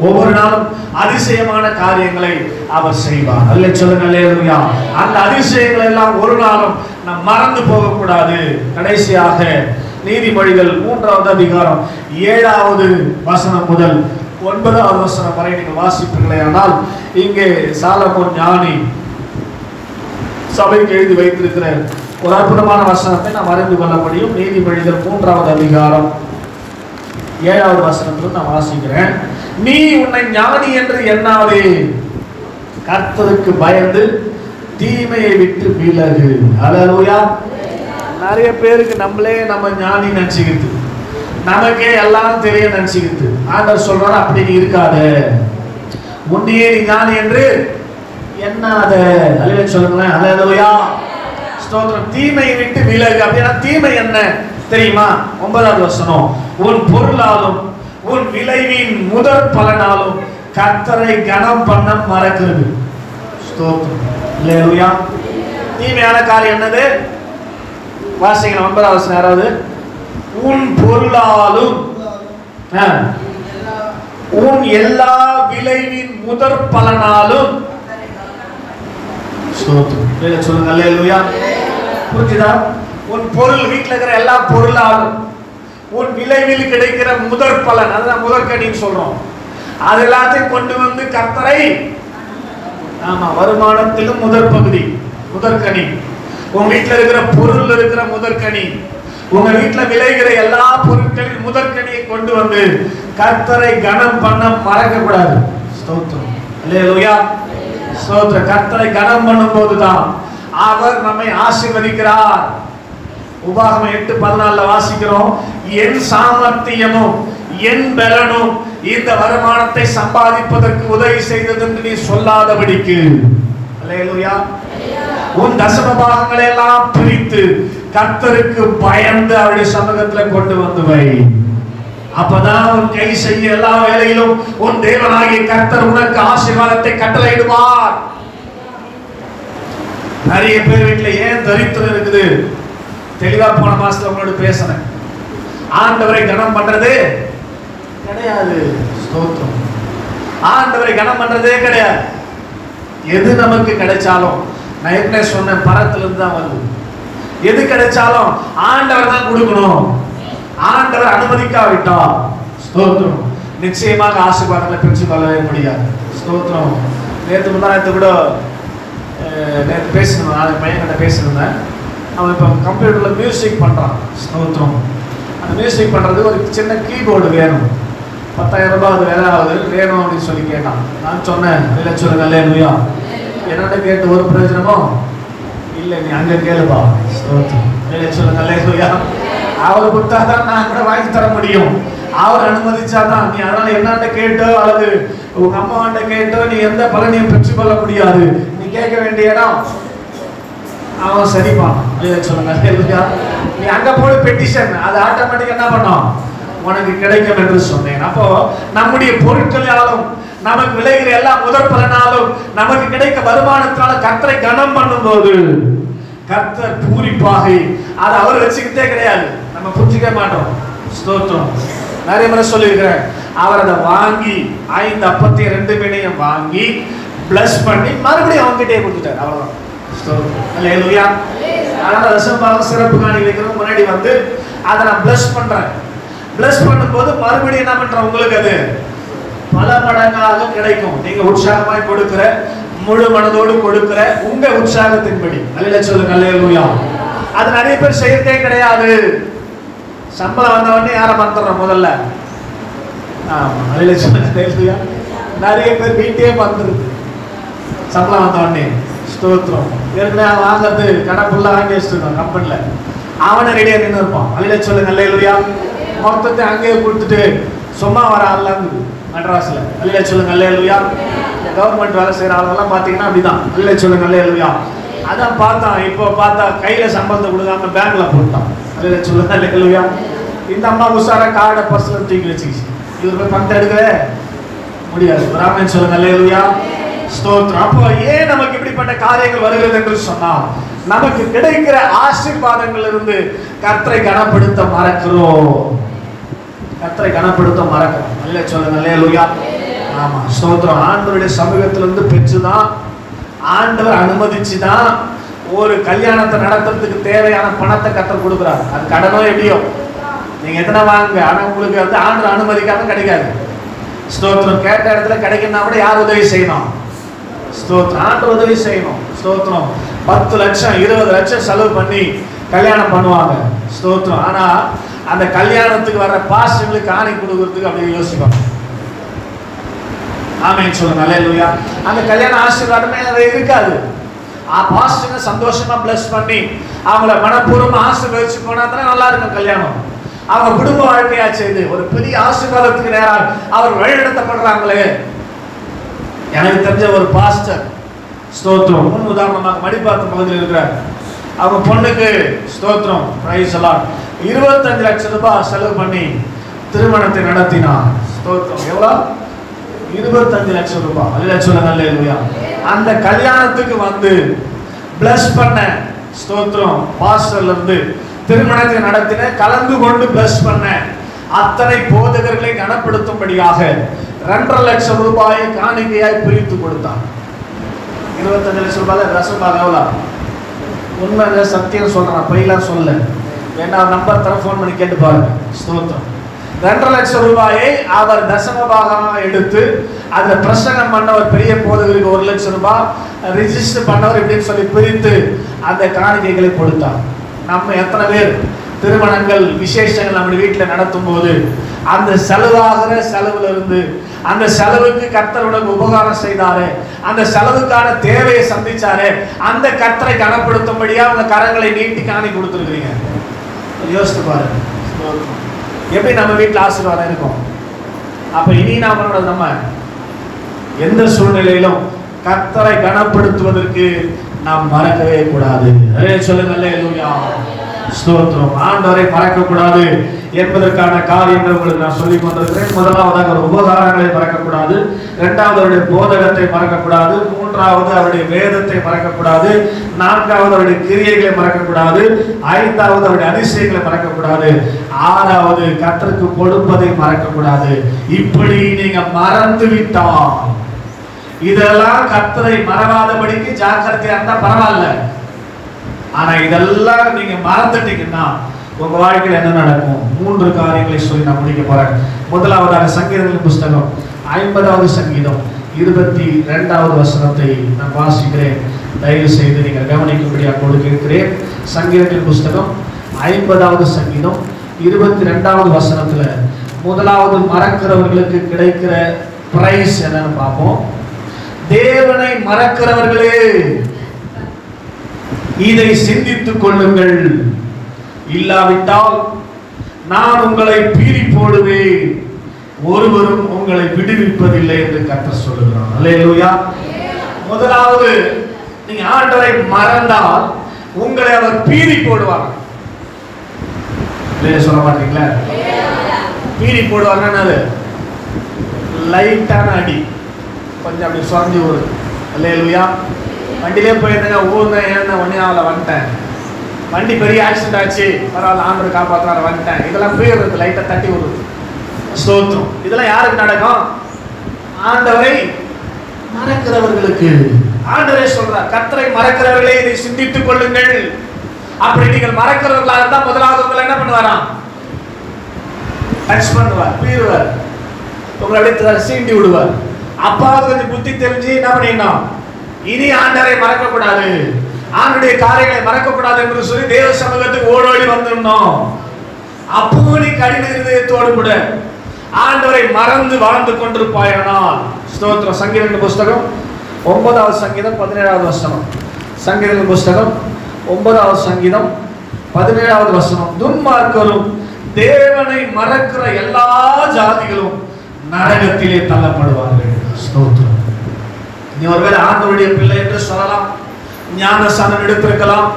ஒவ்வொரு நாளும் அதிசயமான காரியங்களை அவர் செய்வார். அல்லேலூயா சொல்லுங்க. அல்லேலூயா. அந்த அதிசயங்களை எல்லாம் ஒரு நாளும் நாம் மறந்து போக கூடாது. கடைசியாக நீதிமொழிகள் 3வது அதிகாரம் 7வது வசனம் முதல் 9வது வசனம் வரை நீங்கள் வாசிப்பீர்களேயானால் இங்கே சாலமோன் ஞானி சபைக்கு எழுதி வைத்திருக்கிற ஒரு அற்புதமான வசனத்தை நாம் அறிந்து கொள்ள முடியும். நீதிமொழிகள் 3வது அதிகாரம் 7வது வசனத்தில் நான் வாசிக்கிறேன். நீ உன்னை ஞானி என்று எண்ணாதே, கர்த்தருக்கு பயந்து தீமையை விட்டு விலகு. அல்லேலூயா. நிறைய பேருக்கு நம்மளே நம்ம ஞானி நினைச்சுக்கிட்டு, நமக்கே எல்லாம் தெரிய நினைச்சுக்கிட்டு, ஆண்டவர் சொல்றாரு அப்படி நீ இருக்காத, உன்னையே நீ ஞானி என்று எண்ணாத. அல்லேலூயா சொல்லுங்களேன். அல்லேலூயா. ஸ்தோத்திரம். தீமையை விட்டு விலகு. அப்படின்னா தீமை என்ன தெரியுமா? 9வது வசனம், உன் பொருளாலும் உன் விளைவின் முதற் பலனாலும் கர்த்தரை கனம் பண்ண மறக்கிறது. ஸ்தோத்திரம். அல்லேலூயா. தீமையான காரியம் என்னது? வாசிங்க 9வது வசனம் யாராவது. உன் பொருளாலும் உன் எல்லா விளைவின் முதற் பலனாலும். ஸ்தோத்திரம். சொல்லுங்க. அல்லேலூயா. புரிஞ்சுதா? உன் பொருள், வீட்டில் இருக்கிற எல்லா பொருளாலும் உன் விளைவில் கிடைக்கிற முதற் பலன், அதுதான் முதற்கனின்னு சொல்றோம், அது எல்லாத்தையும் கொண்டு வந்து கர்த்தரை, ஆமா, வருமானத்திலும் முதற் பகுதி முதற்கனி, உங்க வீட்டில் இருக்கிற பொருள் இருக்கிற முதற்கனி, உங்க வீட்டில் விளைகிற எல்லா பொருட்களின் முதற்கனியை கொண்டு வந்து கர்த்தரை கனம் பண்ண மறக்க கூடாது. ஸ்தோத்திரம். அல்லேலூயா. ஸ்தோத்திரம். கர்த்தரை கனம் பண்ணும் போதுதான் அவர் நம்மை ஆசீர்வதிக்கிறார். உபாகமம் 8:14 வாசிக்கிறோம், என் சாமர்த்தியமும் என் பலனும் இந்த வருமானத்தை சம்பாதிப்பதற்கு உதவி செய்தது என்று நீ சொல்லாதபடிக்கு. அல்லேலூயா. உன் தசம பாகங்களை எல்லாம் பிரித்து கர்த்தருக்கு பயந்து அவருடைய சமூகத்தில் கொண்டு வந்து வை. அப்பதான் உன் கை செய்ய எல்லா வேலையிலும் உன் தேவனாகிய கர்த்தர் உனக்கு ஆசீர்வாதத்தை கட்டளையிடுவார். நிறைய பேர் வீட்டில் ஏன் தரித்திரம் இருக்குது? தெளிவா போன மாசத்துல உங்களோட பேசினேன். ஆண்டவரை கனம் பண்றது கிடையாது. ஸ்தோத்திரம். ஆண்டவரை கனம் பண்றதே கிடையாது. எது நமக்கு கிடைச்சாலும், நான் ஏற்கனவே சொன்ன பரத்திலிருந்து தான் வருது. எது கிடைச்சாலும் ஆண்டவர் தான் கொடுக்கணும். ஆண்டவர் அனுமதிக்காவிட்டா ஸ்தோத்திரம் நிச்சயமாக ஆசீர்வாதங்களை பெற்று கொள்ளவே முடியாது. ஸ்தோத்திரம். நேற்று முன்னாடி கூட நேற்று பேசணும், நாளைக்கு பையன்கிட்ட பேசியிருந்தேன். அவன் இப்போ கம்ப்யூட்டரில் மியூசிக் பண்ணுறான். ஸ்தோத்திரம். அந்த மியூசிக் பண்ணுறதுக்கு ஒரு சின்ன கீபோர்டு வேணும், 10,000 ரூபாய் அது வேலை ஆகுது, வேணும் அப்படின்னு சொல்லி கேட்டான். நான் சொன்னேன், இல்லை சொல்லுங்க. அல்லேலூயா. என்னோட கேட்டு ஒரு பிரயோஜனமும் இல்லை, நீ அங்கே கேளுப்பா. ஸ்தோத்திரம். இல்லை சொல்லுங்க. அல்லேலூயா. அவர் கொடுத்தா தான் நான் கூட வாங்கி தர முடியும். அவர் அனுமதிச்சாதான். நீ அதனால என்னண்ட கேட்டோ அல்லது உங்க அம்மாண்ட கேட்டோ நீ எந்த பலனையும் பெற்றுக்கொள்ள முடியாது. நீ கேட்க வேண்டிய இடம் அவன் சரிப்பான். சொல்லுங்க. நீ அங்க போய் பெட்டிஷன், அது ஆட்டோமேட்டிக் என்ன பண்ணும், உனக்கு கிடைக்கும் என்று சொன்னேன். அப்போ நம்முடைய பொருட்களாலும் நமக்கு விளைகிற எல்லா முதற் பலனாலும் நமக்கு கிடைக்க வருமானத்தினால கர்த்தரை கனம் பண்ணும் போது கர்த்தர் பூரிப்பாக அதை அவர் வச்சுக்கிட்டே கிடையாது, நம்ம புரிஞ்சுக்க மாட்டோம். ஸ்தோத்திரம். நிறைய முறை சொல்லியிருக்கிறேன், அவர் அதை வாங்கி 5 அப்பத்தையும் 2 மீனையும் வாங்கி பிளஸ் பண்ணி மறுபடியும் அவங்ககிட்டே கொடுத்துட்டார். அவ்வளவுதான். அல்லேலூயா. அதனால தசமபாகம் சிறப்பு காணி வைக்கிறது முன்னாடி வந்து அதை நான் பிளஸ் பண்றேன். பிளஸ் பண்ணும்போது மறுபடியும் என்ன பண்றேன், உங்களுக்கு அது பல மடங்காக கிடைக்கும். நீங்க உற்சாகமாய் கொடுக்கிற, முழு மனதோடு கொடுக்கிற உங்க உற்சாகத்தின்படி. அல்லேலூயா சொல்லுங்க. அல்லேலூயா. அது நிறைய பேர் செய்யறதே கிடையாது. சம்பளம் வந்த உடனே யாரை மறந்துடுறோம் முதல்ல. ஆமா. அல்லேலூயா சொல்லுங்க. அல்லேலூயா. நிறைய பேர் வீட்டையே மறந்துருது சம்பளம் வந்த உடனே. ஸ்தோத்திரம். ஏற்கனவே வாங்கிறது கடை ஃபுல்லா வாங்கி வச்சுருக்கோம் கம்பெனியில், அவனை ரெடியாக நின்று இருப்பான். அல்லேலூயா சொல்லுங்க. அல்லேலூயா. மொத்தத்தை அங்கேயே கொடுத்துட்டு
சும்மா வர ஆள்லாம் மெட்ராஸ்ல. அல்ல சொல்லுங்க அல்லேலூயா. கவர்மெண்ட் வேலை செய்யற ஆளுங்கெல்லாம் பாத்தீங்கன்னா அப்படிதான். அல்ல சொல்லுங்க அல்லேலூயா. அதான் பார்த்தான். இப்போ பார்த்தா கையில சம்பளத்தை கொடுக்காம பேங்க்ல போட்டான். அல்ல சொல்லுங்க அல்லேலூயா. இந்த அம்மா உஷாரா கார்டை பர்ஸ்ல தூக்கி வச்சுக்கிச்சு. இவர் போய் பணத்தை எடுக்கவே முடியாது. ராமன் சொல்லுங்க அல்லேலூயா. ஸ்தோத்திரம். அப்போ ஏன் நமக்கு இப்படிப்பட்ட காரியங்கள் வருகிறது என்று சொன்னால், நமக்கு கிடைக்கிற ஆசீர்வாதங்கள் இருந்து கர்த்தரை கனப்படுத்த மறக்கிறோம். கர்த்தரை கனப்படுத்த மறக்கிறோம். அல்ல சொல்லுங்க அல்லேலூயா. ஆமா ஸ்தோத்திரம். ஆண்டவருடைய சமூகத்திலிருந்து பெற்றுதான், ஆண்டவர் அனுமதிச்சுதான் ஒரு கல்யாணத்தை நடத்துறதுக்கு தேவையான பணத்தை கர்த்தர் கொடுக்குறாரு. அது கடனோ எப்படியோ நீங்க எத்தனை வாங்க, ஆனா உங்களுக்கு வந்து ஆண்டவர் அனுமதிக்காம கிடைக்காது. ஸ்தோத்திரம். கேட்ட இடத்துல கிடைக்குன்னா கூட யார் உதவி செய்யணும்? ஸ்தோத்திரம். ஆண்டவர் உதவி செய்யணும். ஸ்தோத்திரம். 10 லட்சம் 20 லட்சம் செலவு பண்ணி கல்யாணம் பண்ணுவாங்க. ஸ்தோத்திரம். ஆனா அந்த கல்யாணத்துக்கு வர்ற பாஸ்டர்களுக்கு காணி கொடுக்கறதுக்கு அப்படியே யோசிப்பாங்க. ஆமென் சொல்லுங்க அல்லேலூயா. அந்த கல்யாண ஆசீர்வாதமே இருக்காது. பாஸ்டர்ங்க சந்தோஷமா பிளஸ் பண்ணி அவங்கள மனப்பூர்வமா ஆசீர்வதிச்சு போனா தானே நல்லா இருக்கும் கல்யாணம். அவங்க குடும்ப வாழ்க்கையா செய்து ஒரு பெரிய ஆசீர்வாதத்துக்கு நேராக அவர் வழிநடத்தப்படுறாங்களே. எனக்கு தெரிஞ்ச ஒரு பாஸ்டர், ஸ்தோத்திரம், முன் உதாரணமாக மடிப்பாத்து பகுதியில் இருக்கிறார். அவங்க பொண்ணுக்கு ஸ்தோத்திரம் பிரைஸ் எல்லாம் 25 லட்சம் ரூபாய் செலவு பண்ணி திருமணத்தை நடத்தினார். ஸ்தோத்திரம். எவ்வளவு? 25 லட்சம் ரூபாய். அல்லேலூயா சொல்லுங்க அல்லேலூயா. அந்த கல்யாணத்துக்கு வந்து பிளஸ் பண்ண ஸ்தோத்திரம் பாஸ்டர்ல இருந்து திருமணத்தை நடத்தின கலந்து கொண்டு பிளஸ் பண்ண அத்தனை போதகர்களை கனப்படுத்தும்படியாக 2.5 லட்சம் ரூபாயை காணிக்கையாய் பிரித்து கொடுத்தார். 25 லட்சம் ரூபாய் ரசமாக எவ்வளவு? உண்மை சத்தியம் சொல்றேன், பொய்லாம் சொல்ல வேணா. நம்பர் தர போன் பண்ணி கேட்டு பாருங்க. ஸ்தோத்திரம். 2.5 லட்சம் ரூபாயை அவர் தசம பாகமாக எடுத்து அதுல பிரசங்கம் பண்ணவர் பெரிய போதகருக்கு 1 லட்சம் ரூபாய், ரிஜிஸ்டர் பண்ணவர் இப்படின்னு சொல்லி பிரித்து அந்த காணிக்கைகளை கொடுத்தார். நம்ம எத்தனை பேர் திருமணங்கள் விசேஷங்கள் நம்ம வீட்டில் நடத்தும் போது அந்த செலவாகிற செலவுல இருந்து அந்த செலவுக்கு கர்த்தர் உனக்கு உபகாரம் செய்தாரு, அந்த செலவுக்கான தேவையை சந்திச்சாரு, அந்த கர்த்தரை கனப்படுத்தும்படியா அந்த கரங்களை நீட்டி காணி கொடுத்துருக்கீங்க. யோசித்து பாருங்க எப்படி நம்ம வீட்டில் ஆசீர்வாதம் இருக்கும். அப்ப இனி நம்ம எந்த சூழ்நிலையிலும் கர்த்தரை கனப்படுத்துவதற்கு நாம் மறக்கவே கூடாது. சொல்லுங்க அல்லேலூயா. ஸ்தோத்திரம். ஆண்டவரை மறக்க கூடாது என்பதற்கான காரியங்கள் உங்களுக்கு நான் சொல்லிக் கொண்டிருக்கிறேன். முதலாவதாக ஒரு உபகாரங்களை மறக்கக்கூடாது, இரண்டாவது அவருடைய போதகத்தை மறக்கக்கூடாது, மூன்றாவது அவருடைய வேதத்தை மறக்கக்கூடாது, நான்காவது அவருடைய கிரியைகளை மறக்கக்கூடாது, ஐந்தாவது அவருடைய அதிசயங்களை மறக்கக்கூடாது, ஆறாவது கர்த்தருக்கு கொடுப்பதை மறக்கக்கூடாது. இப்படி நீங்க மறந்து விட்டால், இதெல்லாம் கர்த்தரை மறவாதபடிக்கு ஜாக்கிரதையா இருந்தா பரவாயில்ல. ஆனா இதெல்லாம் நீங்க மறந்துட்டீங்கன்னா உங்க வாழ்க்கையில் என்ன நடக்கும்? 3 காரியங்களை சொல்லி நான் முடிக்க போறேன். முதலாவதாக சங்கீதங்களின் புஸ்தகம் 50வது சங்கீதம் 22வது வசனத்தை நான் வாசிக்கிறேன். தயவு செய்து நீங்கள் கவனிக்கும்படியாக கொடுக்கிறேன். சங்கீதங்களின் புஸ்தகம் 50வது சங்கீதம் 22வது வசனத்துல முதலாவது மறக்கிறவர்களுக்கு கிடைக்கிற பிரைஸ் என்னன்னு பார்ப்போம். தேவனை மறக்கிறவர்களே இதை சிந்தித்துக் கொள்ளுங்கள், இல்லாவிட்டால் நான் உங்களை பீறி போடுவேன், ஒருவரும் உங்களை விடுவிப்பதில்லை என்று கர்த்தர் சொல்லுகிறார். அல்லேலூயா. முதலாவது நீங்க ஆண்டவரை மறந்தால் உங்களை அவர் பீறி போடுவார். சொல்ல மாட்டீங்களா? பீறி போடுவாங்க. லைட்டான அடி, கொஞ்சம் அப்படி சுரஞ்சி வருது. அல்லேலூயா. வண்டியிலே போயிருந்தேங்க, ஊர்ல ஏன்னா ஒன்னே வந்துட்டேன், வண்டி பெரிய ஆக்சிடென்ட் ஆச்சு, பரவாயில்ல ஆண்டவர் காப்பாற்றுறாரு வந்துட்டேன், இதெல்லாம் போயிடுறது, லைட்டா தட்டி விடுறது. ஸ்தோத்திரம். இதெல்லாம் யாருக்கு நடக்கும்? ஆண்டவரை மறக்கிறவர்களுக்கு. ஆண்டவரே சொல்றார், கர்த்தரை மறக்கிறவர்களே இதை சிந்தித்துக் கொள்ளுங்கள். அப்படி நீங்கள் மறக்கிறவர்களா இருந்தா முதலாவது உங்களை என்ன பண்ணுவாராம்? டச் பண்ணுவார், பீறுவார், உங்களை அப்படியே சீண்டி விடுவார். அப்பாவது கொஞ்சம் புத்தி தெரிஞ்சு என்ன பண்ணிடணும்? இனி ஆண்டவரை மறக்க கூடாது, ஆண்டுடைய காரியங்களை மறக்க கூடாது என்று சொல்லி தேவ சமூகத்துக்கு ஓடோடி வந்துடணும். அப்போ நீ கடின இதயத்தோடு கூட ஆண்டவரை மறந்து வாழ்ந்து கொண்டிருப்பாயானால். ஸ்தோத்திரம். சங்கீதங்களின் புஸ்தகம் 9வது சங்கீதம் 17வது வசனம். சங்கீதங்களின் புஸ்தகம் 9வது சங்கீதம் 17வது வசனம். துன்மார்க்கரும்
தேவனை மறக்கிற எல்லா ஜாதிகளும் நரகத்திலே தள்ளப்படுவார்கள். ஸ்தோத்திரம். நீ ஒருவேளை ஆண்டவருடைய பிள்ளை என்று சொல்லலாம், ஞானஸ்நானம் எடுத்திருக்கலாம்,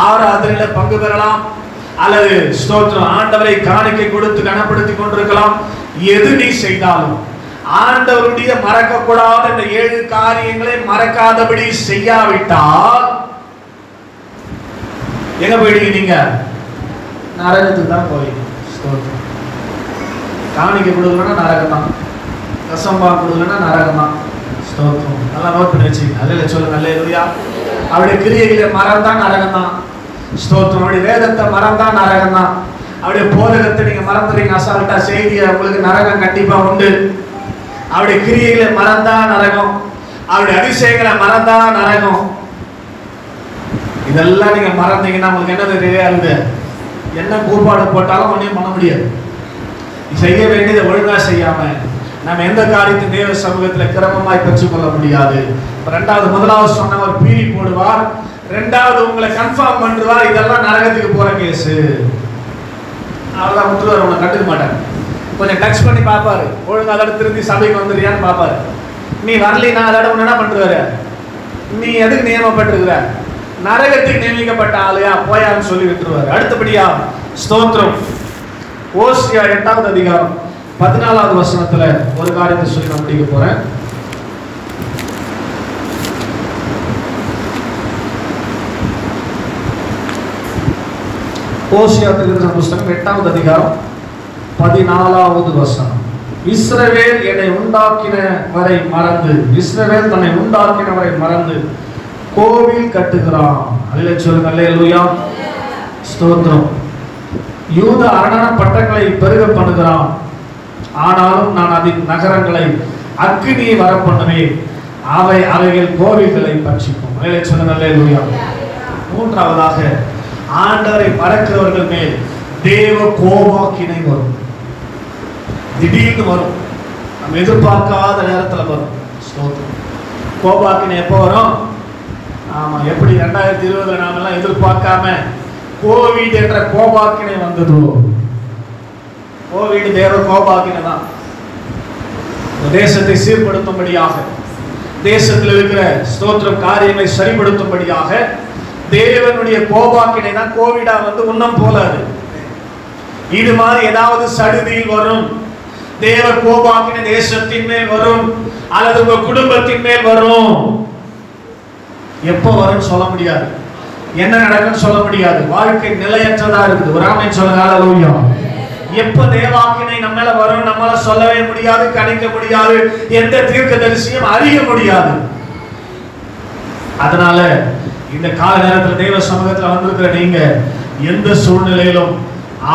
ஆராதனையில பங்கு பெறலாம், அல்லது ஸ்தோத்திரம் ஆண்டவரை காணிக்கை கொடுத்து கனப்படுத்திக் கொண்டிருக்கலாம். எது நீ செய்தாலும் ஆண்டவருடைய மறக்கக்கூடாத இந்த 7 காரியங்களை மறக்காதபடி செய்யாவிட்டால் எங்க போயிடுங்க? நீங்க நரகத்துக்கு தான் போவீங்க. ஸ்தோத்திரம். காணிக்கை கொடுக்கலன்னா நரகம் தான், கசம்பா கொடுக்கலன்னா நரகம் தான். ஸ்தோத்திரம். நல்லா நோட் பண்ணி வச்சுங்க. அல்ல சொல்லுங்க அல்லேலூயா. அவருடைய கிரியைகளை மறந்தா நரகம் தான். ஸ்தோத்திரம். அவருடைய வேதத்தை மறந்தா நரகம் தான். அவருடைய போதகத்தை நீங்க மறந்துறீங்க அசால்ட்டா, செய்தியை உங்களுக்கு நரகம் கண்டிப்பா உண்டு. அவருடைய கிரியைகளை மறந்தா நரகம், அவருடைய அதிசயங்களை மறந்தா நரகம். இதெல்லாம் நீங்க மறந்தீங்கன்னா உங்களுக்கு என்ன தெரியாது? என்ன கூப்பாடு போட்டாலும் ஒன்றையும் பண்ண முடியாது. செய்ய வேண்டியதை ஒழுங்கா செய்யாம நம்ம எந்த காரியத்தை தேவ சமூகத்தில் கிரமமாய் பெற்றுக்கொள்ள முடியாது. முதலாவது சொன்னவர் பீடி போடுவார், ரெண்டாவது உங்களை கன்ஃபார்ம் பண்ணுவார். இதெல்லாம் நரகத்துக்கு போற கேஸ். அவ்வளவுதான், விட்டுருவார். உங்களை கண்டுக்க மாட்டார். கொஞ்சம் டச் பண்ணி பார்ப்பாரு, ஒழுங்கா அதோட திரும்பி சபைக்கு வந்துடுறியான்னு பார்ப்பாரு. நீ வரலினா அதோட ஒன்று என்ன பண்ணுறாரு? நீ எதுக்கு நியமப்பட்டிருக்கிற? நரகத்துக்கு நியமிக்கப்பட்ட ஆளையா போயான்னு சொல்லி விட்டுருவாரு. அடுத்தபடியா ஸ்தோத்திரம். ஓசியா 8வது அதிகாரம் 14வது வசனத்துல ஒரு காரியத்தை சொல்லி நான் முடிக்க போறேன். ஓசியா தீர்க்கதரிசன புஸ்தகம் 8வது அதிகாரம் 14வது வசனம். இஸ்ரவேல் என்னை உண்டாக்கினவரை மறந்து, இஸ்ரவேல் தன்னை உண்டாக்கினவரை மறந்து கோவில் கட்டுகிறான். அல்லேலூயா சொல்லுங்க அல்லேலூயா. ஸ்தோத்திரம். யூத அரண பட்டங்களை பெருக பண்ணுகிறான், ஆனாலும் நான் அதன் நகரங்களை அக்கினியை வர பண்ணுவேன், அவைகள் கோவில்களை பட்சிக்கும். அல்லேலூயா சொல்லுங்க அல்லேலூயா. மூன்றாவதாக ஆண்டவரை மறக்கிறவர்கள் மேல் தேவ கோபாக்கினை வரும். திடீர்னு வரும், நம்ம எதிர்பார்க்காத நேரத்தில் வரும். ஸ்தோத்திரம். கோபாக்கினை எப்போ வரும்? ஆமா, எப்படி 2020 நாமெல்லாம் எதிர்பார்க்காம கோவிட் என்ற கோபாக்கினை வந்ததோ, கோவிட் தேவ கோபாக்கினை தான். தேசத்தை சீர்படுத்தும்படியாக, தேசத்தில் இருக்கிற ஸ்தோத்திரம் காரியங்களை சரிபடுத்தும்படியாக தேவனுடைய கோபாக்கினை தான் கோவிடா வந்து உன்னம் போலாது. இது மாதிரி ஏதாவது சடுதியில் வரும். தேவ கோபாக்கினை தேசத்தின் மேல் வரும், அல்லது உங்க குடும்பத்தின் மேல் வரும். எப்போ வரும்னு சொல்ல முடியாது, என்ன நடக்குன்னு சொல்ல முடியாது. வாழ்க்கை நிலையற்றதா இருக்குது. ஒரு ஆமென் சொல்லுங்க அல்லேலூயா. எப்ப தேவாக்கினை நம்ம மேல வரும் நம்மளால சொல்லவே முடியாது, கணிக்க முடியாது, எந்த தீர்க்கதரிசியும் அறிய முடியாது. அதனால இந்த கால நேரத்தில் தேவ சமூகத்தில் வந்திருக்கிற நீங்க எந்த சூழ்நிலையிலும்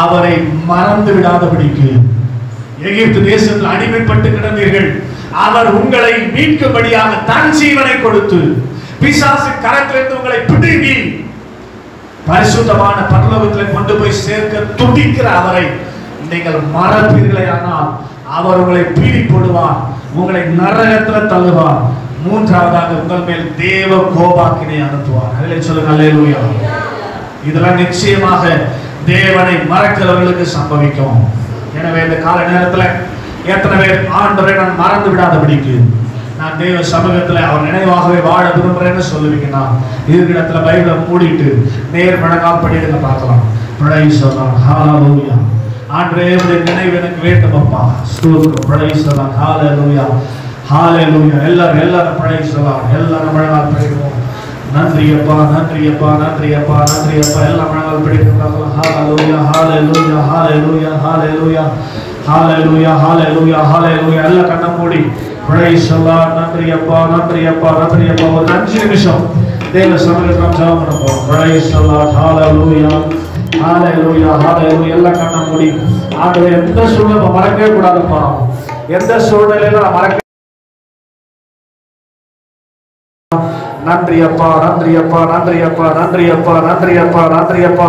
அவரை மறந்து விடாதபடிக்கு, எகிப்து தேசத்தில் அடிமைப்பட்டு கிடந்தீர்கள், அவர் உங்களை மீட்கும்படியாக தன் ஜீவனை கொடுத்து பிசாசு கரத்திலிருந்து உங்களை பிடுங்கி பரிசுத்தமான பரலோகத்தில் கொண்டு போய் சேர்க்க துடிக்கிற அவரை நீங்கள் மறப்பீர்களே, ஆனால் அவர் உங்களை பீடி போடுவார், உங்களை நரகத்தில் தள்ளுவார். மூன்றாவதாக உங்கள் மேல் தேவ கோபாக்கினை அனுப்புவார். அல்லேலூயா சொல்லுங்க அல்லேலூயா. இதெல்லாம் நிச்சயமாக தேவனை மறக்கிறவர்களுக்கு சம்பவிக்கும். எனவே இந்த கால நேரத்தில் எத்தனை பேர் ஆண்டவரை நான் மறந்து விடாதபடிக்கு நான் தேவ சமூகத்தில் அவர் நினைவாகவே வாழ விரும்புறேன்னு சொல்லுவீங்கன்னா இருக்கிற இடத்துல பைபிளை மூடிட்டு நேர் மடங்கால் படிடுங்க பார்க்கலாம். பிரைஸ் சொல்லலாம். ஹalleluya. ஆண்டவரே உம்முடைய நினைவு எனக்கு வேண்டும் அப்பா. ஸ்தோத்திரம். பிரைஸ் சொல்லலாம். ஹalleluya. ஹalleluya. எல்லாரும் பிரைஸ் சொல்லலாம். எல்லாரும் மடங்கால் படிடுவோம். நன்றி அப்பா, நன்றி அப்பா, நன்றி அப்பா, நன்றி அப்பா. எல்லாம் மடங்கால் படிடுங்க பார்க்கலாம். ஹalleluya. Hallelujah. Hallelujah. Hallelujah. Hallelujah. Hallelujah. ஹalleluya. எல்லாம் கண்ணை மூடி பிரைஸ் சொல்லலாம். நன்றி அப்பா, நன்றி அப்பா, நன்றி அப்பா. ஒரு 5 நிமிஷம் தேவ சமூகத்தில் நாம் ஜெபம் பண்ண போறோம். பிரைஸ் சொல்லலாம். ஹalleluya. ஹalleluya. ஹalleluya. எல்லாம் கண்ணை மூடி ஆண்டவரே எந்த சூழ்நிலை மறக்கவே கூடாதுப்பா. எந்த சூழ்நிலையில நான் மறக்க. நன்றி அப்பா, நன்றி அப்பா, நன்றி அப்பா, நன்றி அப்பா, நன்றி அப்பா, நன்றி அப்பா.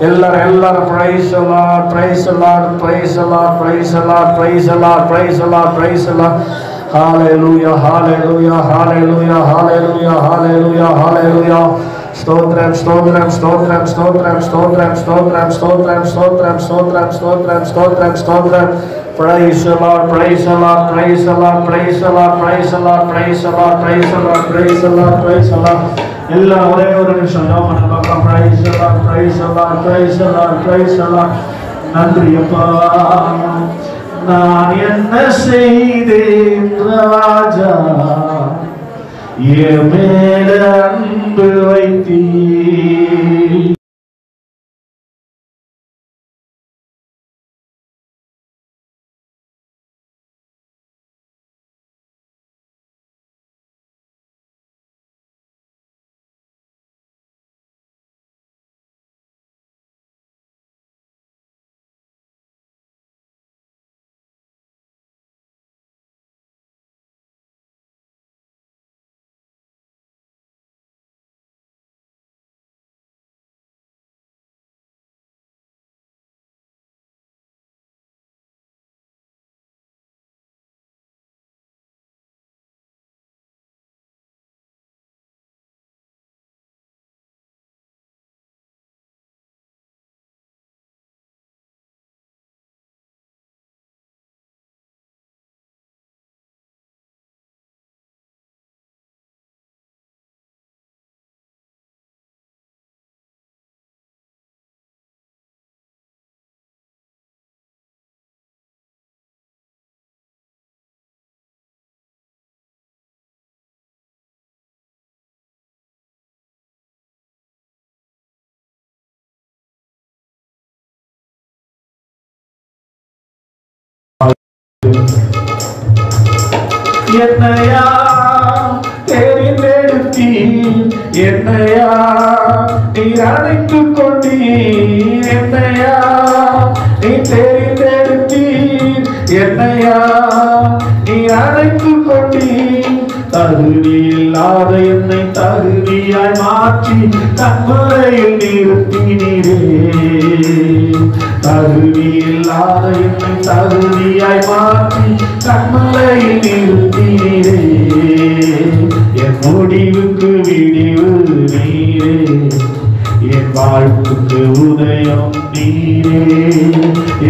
எல்லாரும் praise lord, praise lord, praise lord, praise lord, praise lord, praise lord, praise lord. Hallelujah, hallelujah, hallelujah, hallelujah, hallelujah, hallelujah, ஸ்தோத்திரம் ஸ்தோத்திரம் ஸ்தோத்திரம் ஸ்தோத்திரம் ஸ்தோத்திரம் ஸ்தோத்திரம் ஸ்தோத்திரம் ஸ்தோத்திரம் ஸ்தோத்திரம் ஸ்தோத்திரம் ஸ்தோத்திரம் ஸ்தோத்திரம். Praise the Lord, praise the Lord, praise the Lord, praise the Lord, praise the Lord, praise the Lord, praise the Lord, praise the Lord, praise the Lord. எல்லாம் ஒரே ஒரு நிமிஷம் ஜெபம் பண்ணுங்க. Praise the Lord, praise the Lord, praise the Lord, praise the Lord. நன்றி அப்பா, நான் என்ன செய்தேன் ராஜா, என் மேல அன்பு வைத்தீர். என்னையா தெரிந்தெடுத்தீர், என்னையா நீர் அழைத்துக் கொண்டீர், என்னையா நீ தெரிந்தெடுத்தீர், என்னையா நீ அழைத்துக் கொண்டீர். தகுதி இல்லாத என்னை தகுதியாய் மாற்றி கண்மலையில் நிறுத்தினீரே, தகுதி இல்லாத என்னை தகுதியாய் மாற்றி கண்மலையில் நிறுத்தினீரே. என் முடிவுக்கு விடிவு நீரே, என் வாழ்வுக்கு உதயம் நீரே,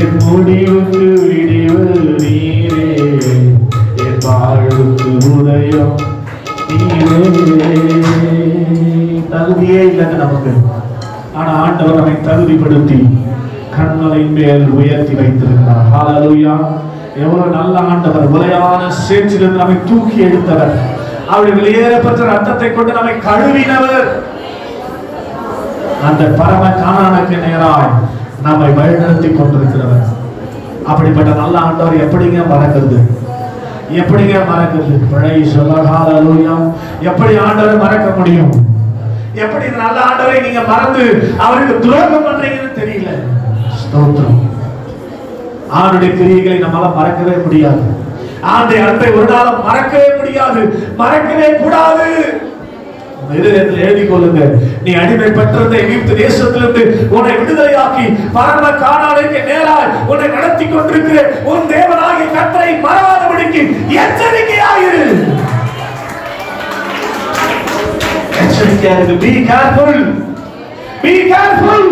என் முடிவுக்கு விடிவு நீரே, என் வாழ்வுக்கு உதயம் நீரே. தகுதியே இல்லைங்க நமக்கு, ஆனா ஆண்டவர் நம்மை தகுதிப்படுத்தி கண்மலை மேல் உயர்த்தி வைத்திருக்கிறார். ஹல்லேலூயா. எவ்வளவு நல்ல ஆண்டவர், உலையான சேற்றிலிருந்து நம்மை தூக்கி எடுத்தவர், அவருடைய வெளியேறப்பட்ட ரத்தத்தை கொண்டு நம்மை கழுவினவர், அந்த பரம கானானுக்கு நேராய் நம்மை வழிநடத்தி கொண்டிருக்கிறவர். அப்படிப்பட்ட நல்ல ஆண்டவர் எப்படிங்க மறக்கிறது, எப்படிங்க மறக்கிறது? Praise the lord. ஹல்லேலூயா. எப்படி ஆண்டவரை மறக்க முடியும்? எப்படி நல்ல ஆண்டவரை நீங்க மறந்து அவருக்கு துரோகம் பண்றீங்கன்னு தெரியல. ஸ்தோத்திரம். ஆண்டுடைய கிரியைகளை நம்மால மறக்கவே முடியாது. ஆண்டுடைய அன்பை ஒரு நாளும் மறக்கவே முடியாது, மறக்கவே கூடாது. இதயத்தில் எழுதி கொள்ளுங்க. நீ அடிமைப்பட்டிருந்த எகிப்து தேசத்திலிருந்து உன்னை விடுதலையாக்கி பரம கானானுக்கு நேராய் உன்னை நடத்தி கொண்டிருக்கிற உன் தேவனாகிய கர்த்தரை மறவாதபடிக்கு எச்சரிக்கையாயிரு. எச்சரிக்கையாயிரு. Be careful. Be careful.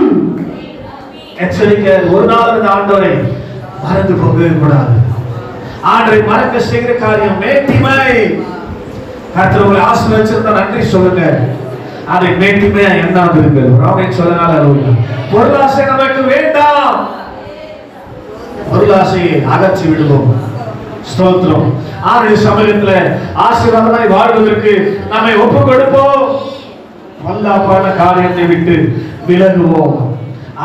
எச்சரிக்கையாயிரு. ஒரு நாள் இந்த ஆண்டவரை மறந்து போகவே கூடாது. ஆண்டவரை மறக்க செய்கிற காரியம் மேட்டிமை. கர்த்தர் உங்களை ஆசீர்வதிச்சிருந்தா நன்றி சொல்லுங்க. அதை மேட்டிமை எண்ணாது இருங்கள். ஆமென் சொல்லுங்க. ஹல்லேலூயா. பொருளாசை நமக்கு வேண்டாம். பொருளாசையை அகற்றி விடுவோம். ஸ்தோத்திரம். ஆண்டுடைய சமயத்துல ஆசீர்வாதமாய் வாழ்வதற்கு நம்மை ஒப்புக் கொடுப்போம். வல்லாப்பான காரியத்தை விட்டு விலகுவோம்.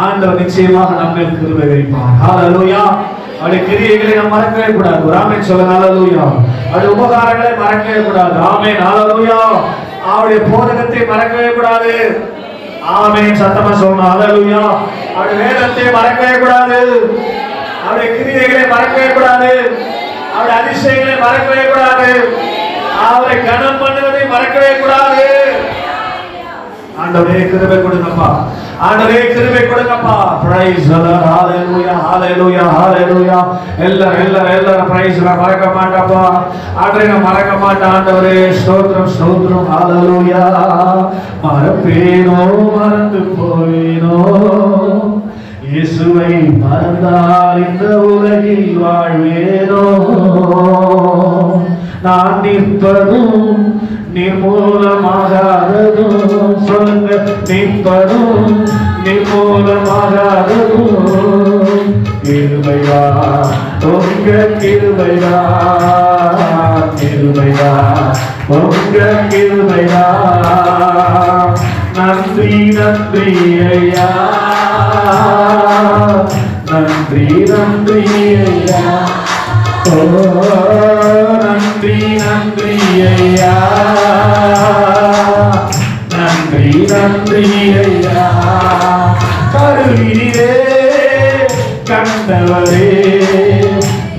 ஆண்டவர் நிச்சயமாக நம்மை கிருபை வைப்பார். ஹல்லேலூயா. அவருடைய கிரியைகளை நாம் மறக்கவே கூடாது. ஆமென் சொல்லுங்க. ஹல்லேலூயா. அவருடைய உபகாரங்களை மறக்கவே கூடாது. ஆமென். ஹல்லேலூயா. அவருடைய போதகத்தை மறக்கவே கூடாது. ஆமென். சத்தமா சொல்லணும். ஹல்லேலூயா. அவருடைய வேதத்தை மறக்கவே கூடாது. அவருடைய கிரியைகளை மறக்கவே கூடாது. அவருடைய அதிசயங்களை மறக்கவே கூடாது. அவரை கனம் பண்ணுவதை மறக்கவே கூடாது. ஆண்டவரே கிருபை கொடுங்கப்பா, ஆண்டவரே கிருபை கொடுங்கப்பா. Praise the lord. Hallelujah hallelujah hallelujah. எல்லாரும் பிரைஸ் மறக்க மாட்டப்பா. ஆண்டவரே நான் மறக்க மாட்டேன். ஆண்டவரே ஸ்தோத்திரம் ஸ்தோத்திரம். ஹalleluya. மறப்பேனோ மறந்து போவேனோ, இயேசுவை மறந்தால் இந்த உலகில் வாழ்வேனோ. நான் நிற்பதும் நிர்மூலமாகாததும், சொல்லுங்க, நிற்பதும் நிர்மூலமாகாததும் கிருபையா, உங்க கிருபையா, கிருபையா, உங்க கிருபையா. நன்றி நன்றி ஐயா, நன்றி நன்றி ஐயா, ஓ நன்றி நன்றி ஐயா, நன்றி நன்றி ஐயா. கருவிலே கண்டவரே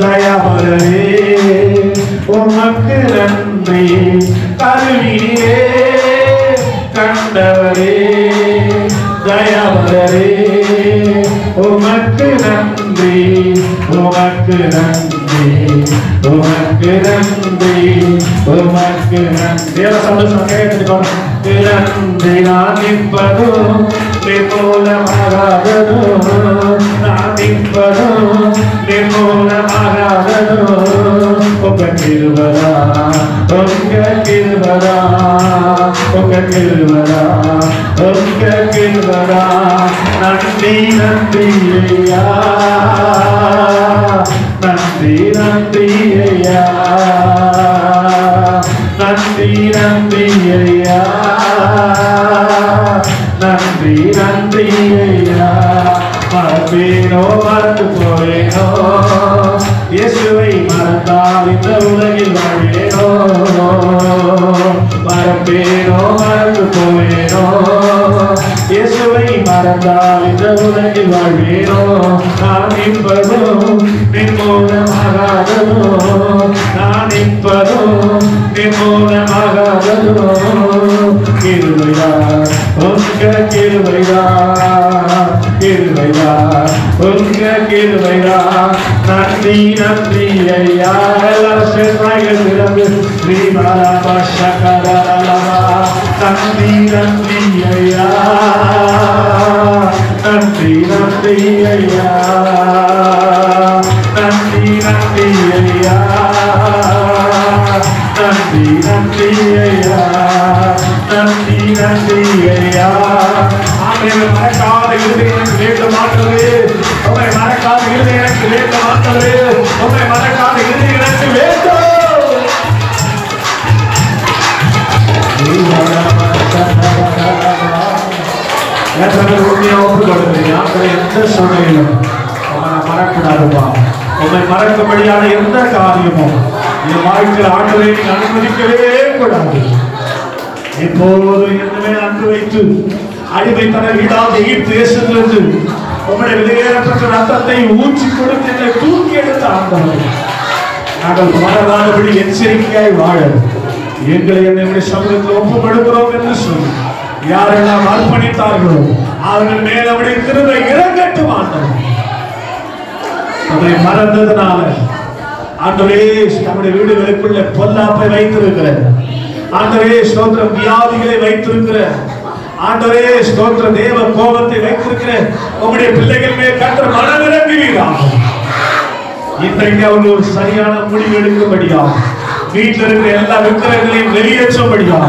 தயாவரே உமக்கு நன்றி. கருவிலே கண்டவரே தயாவரே உமக்கு நன்றி, உமக்கு நன்றி, உமக்கு நன்றி, உமக்கு நன்றி. நன்றி. நான் நிற்பதும் நிர்மூலமாகாததும், நான் நிற்பதும் நிர்மூலமாகாததும் உங்க கிருபையா, உங்க கிருபையா, உங்க கிருபையா, உங்க கிருபையா. நன்றி நன்றி ஐயா, நன்றி நன்றி ஐயா, நன்றி நன்றி ஐயா, நன்றி நன்றி ஐயா. மறப்பேனோ மறந்து போவேனோ, இயேசுவை மறந்தால் இந்த உலகில் வாழ்வேனோ. மறப்பேனோ மறந்து போவேனோ, இயேசுவை மறந்தால் இந்த உலகில் வாழ்வேனோ. நான் நிற்பதும் நிர்மூலமாகாததோ, நான் நிற்பதும் நிர்மூலமாகாததோ கிருபையா, உங்க கிருபையா, கிருபையா, உங்க கிருபையா. நன்றி நன்றி ஐயா. எல்லாரும் சேர்ந்து நன்றி நன்றி ஐயா, நன்றி நன்றி ஐயா, நன்றி நன்றி ஐயா, நன்றி நன்றி ஐயா, நன்றி நன்றி ஐயா. மறக்காத இறுதி எனக்கு வேண்டும் ஆண்டவரே, உம்மை மறக்காத இறுதி எனக்கு வேண்டும் ஆண்டவரே, உம்மை மறக்காத இறுதி எனக்கு வேண்டும். எந்த சூழ்நிலையிலும் உம்மை மறக்கூடாதுப்பா. உம்மை மறக்கும்படியான எந்த காரியமும் என் வாழ்க்கையில் ஆண்டவரை அனுமதிக்கவே கூடாது. எப்போது என்னமே அன்பு வைத்து அடிமைத்தன வீடாக எகிப்து தேசத்திலிருந்து உம்முடைய வெளியேறப்பட்ட ரத்தத்தை ஊற்றி கொடுத்து என்னை தூக்கி எடுத்த ஆண்டவர், நாங்கள் மறவாதபடி எச்சரிக்கையாய் வாழ எங்களை என்னுடைய சமூகத்தில் ஒப்பு கொடுக்கிறோம் என்று சொல்லி யாரெல்லாம் அர்ப்பணித்தார்களோ அவர்கள் மேல் அவருடைய கிருபை இறங்கட்டும். ஆண்டவர் அதை மறந்ததுனால ஆண்டவரே நம்முடைய வீடுகளுக்குள்ள பொல்லாப்பை வைத்திருக்கிற ஆண்டவரே ஸ்தோத்திரம், வியாதிகளை வைத்திருக்கிற ஆண்டவரே ஸ்தோத்திர, தேவ கோபத்தை வைத்திருக்கிற உங்களுடைய பிள்ளைகள் மேல் கர்த்தர் மனமிறங்குவீராக. இன்றைக்கு அவர்கள் ஒரு சரியான முடிவு எடுக்கும்படியாக, வீட்டில் இருக்கிற எல்லா விக்கிரகங்களையும் வெளியேற்றும்படியாக,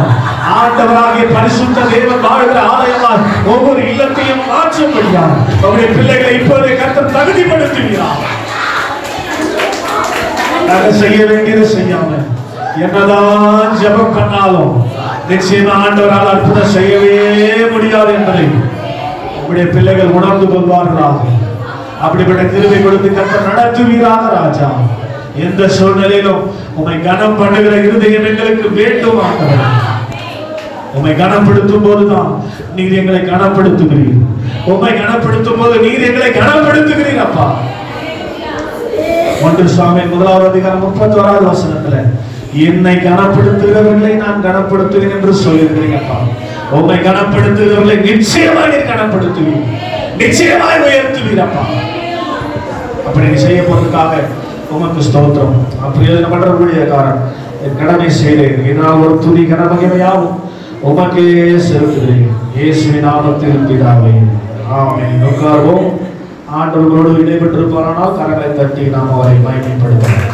ஆண்டவராகிய பரிசுத்த தேவன் வாழ்கிற ஆலயமால் ஒவ்வொரு இல்லத்தையும் மாற்றும்படியாக அவருடைய பிள்ளைகளை இப்போதே கர்த்தர் தகுதிப்படுத்துவீராக. நாங்கள் செய்ய வேண்டியது செய்யாம என்னதான் ஜெபம் பண்ணாலும் நிச்சயமா ஆண்டவரால் அற்புதம் செய்யவே முடியாது என்பதை உங்களுடைய பிள்ளைகள் உணர்ந்து கொள்வார்களாக. அப்படிப்பட்ட கிருபை கொடுத்து கர்த்தர் நடத்துவீராக ராஜா. எந்த சூழ்நிலையிலும் உம்மை கனம் பண்ணுகிற இருதயம் எங்களுக்கு வேண்டும் ஆண்டவரே. உம்மை கனப்படுத்தும் போதுதான் நீர் எங்களை கனப்படுத்துகிறீர். உம்மை கனப்படுத்தும் போது நீர் எங்களை கனப்படுத்துகிறீர் அப்பா. 1 சாமுவேல் 1:31 என்னை கனப்படுத்துகிறவர்களை நான் கனப்படுத்துவேன் என்று சொல்லியிருக்கிறீங்கப்பா. உம்மை கனப்படுத்துகிறவர்களை நிச்சயமாய் நீர் கனப்படுத்துவீர், நிச்சயமாய் உயர்த்துவீர் அப்பா. அப்படி நீ செய்ய போறதுக்காக உமக்கு ஸ்தோத்திரம். பிரயோஜனப்படுறக்கூடிய காரணம் என் கடமை செய்தேன். இதனால் ஒரு துணி கனமகிமையாகும் உமக்கே செலுத்துகிறேன். இயேசுவின் நாமத்தில் பிதாவே, ஆமென். உட்கார்வோம். ஆண்டவர்களோடு இடைபெற்றிருப்பாரானால் கரங்களை தட்டி நாம் அவரை மகிமைப்படுத்தலாம்.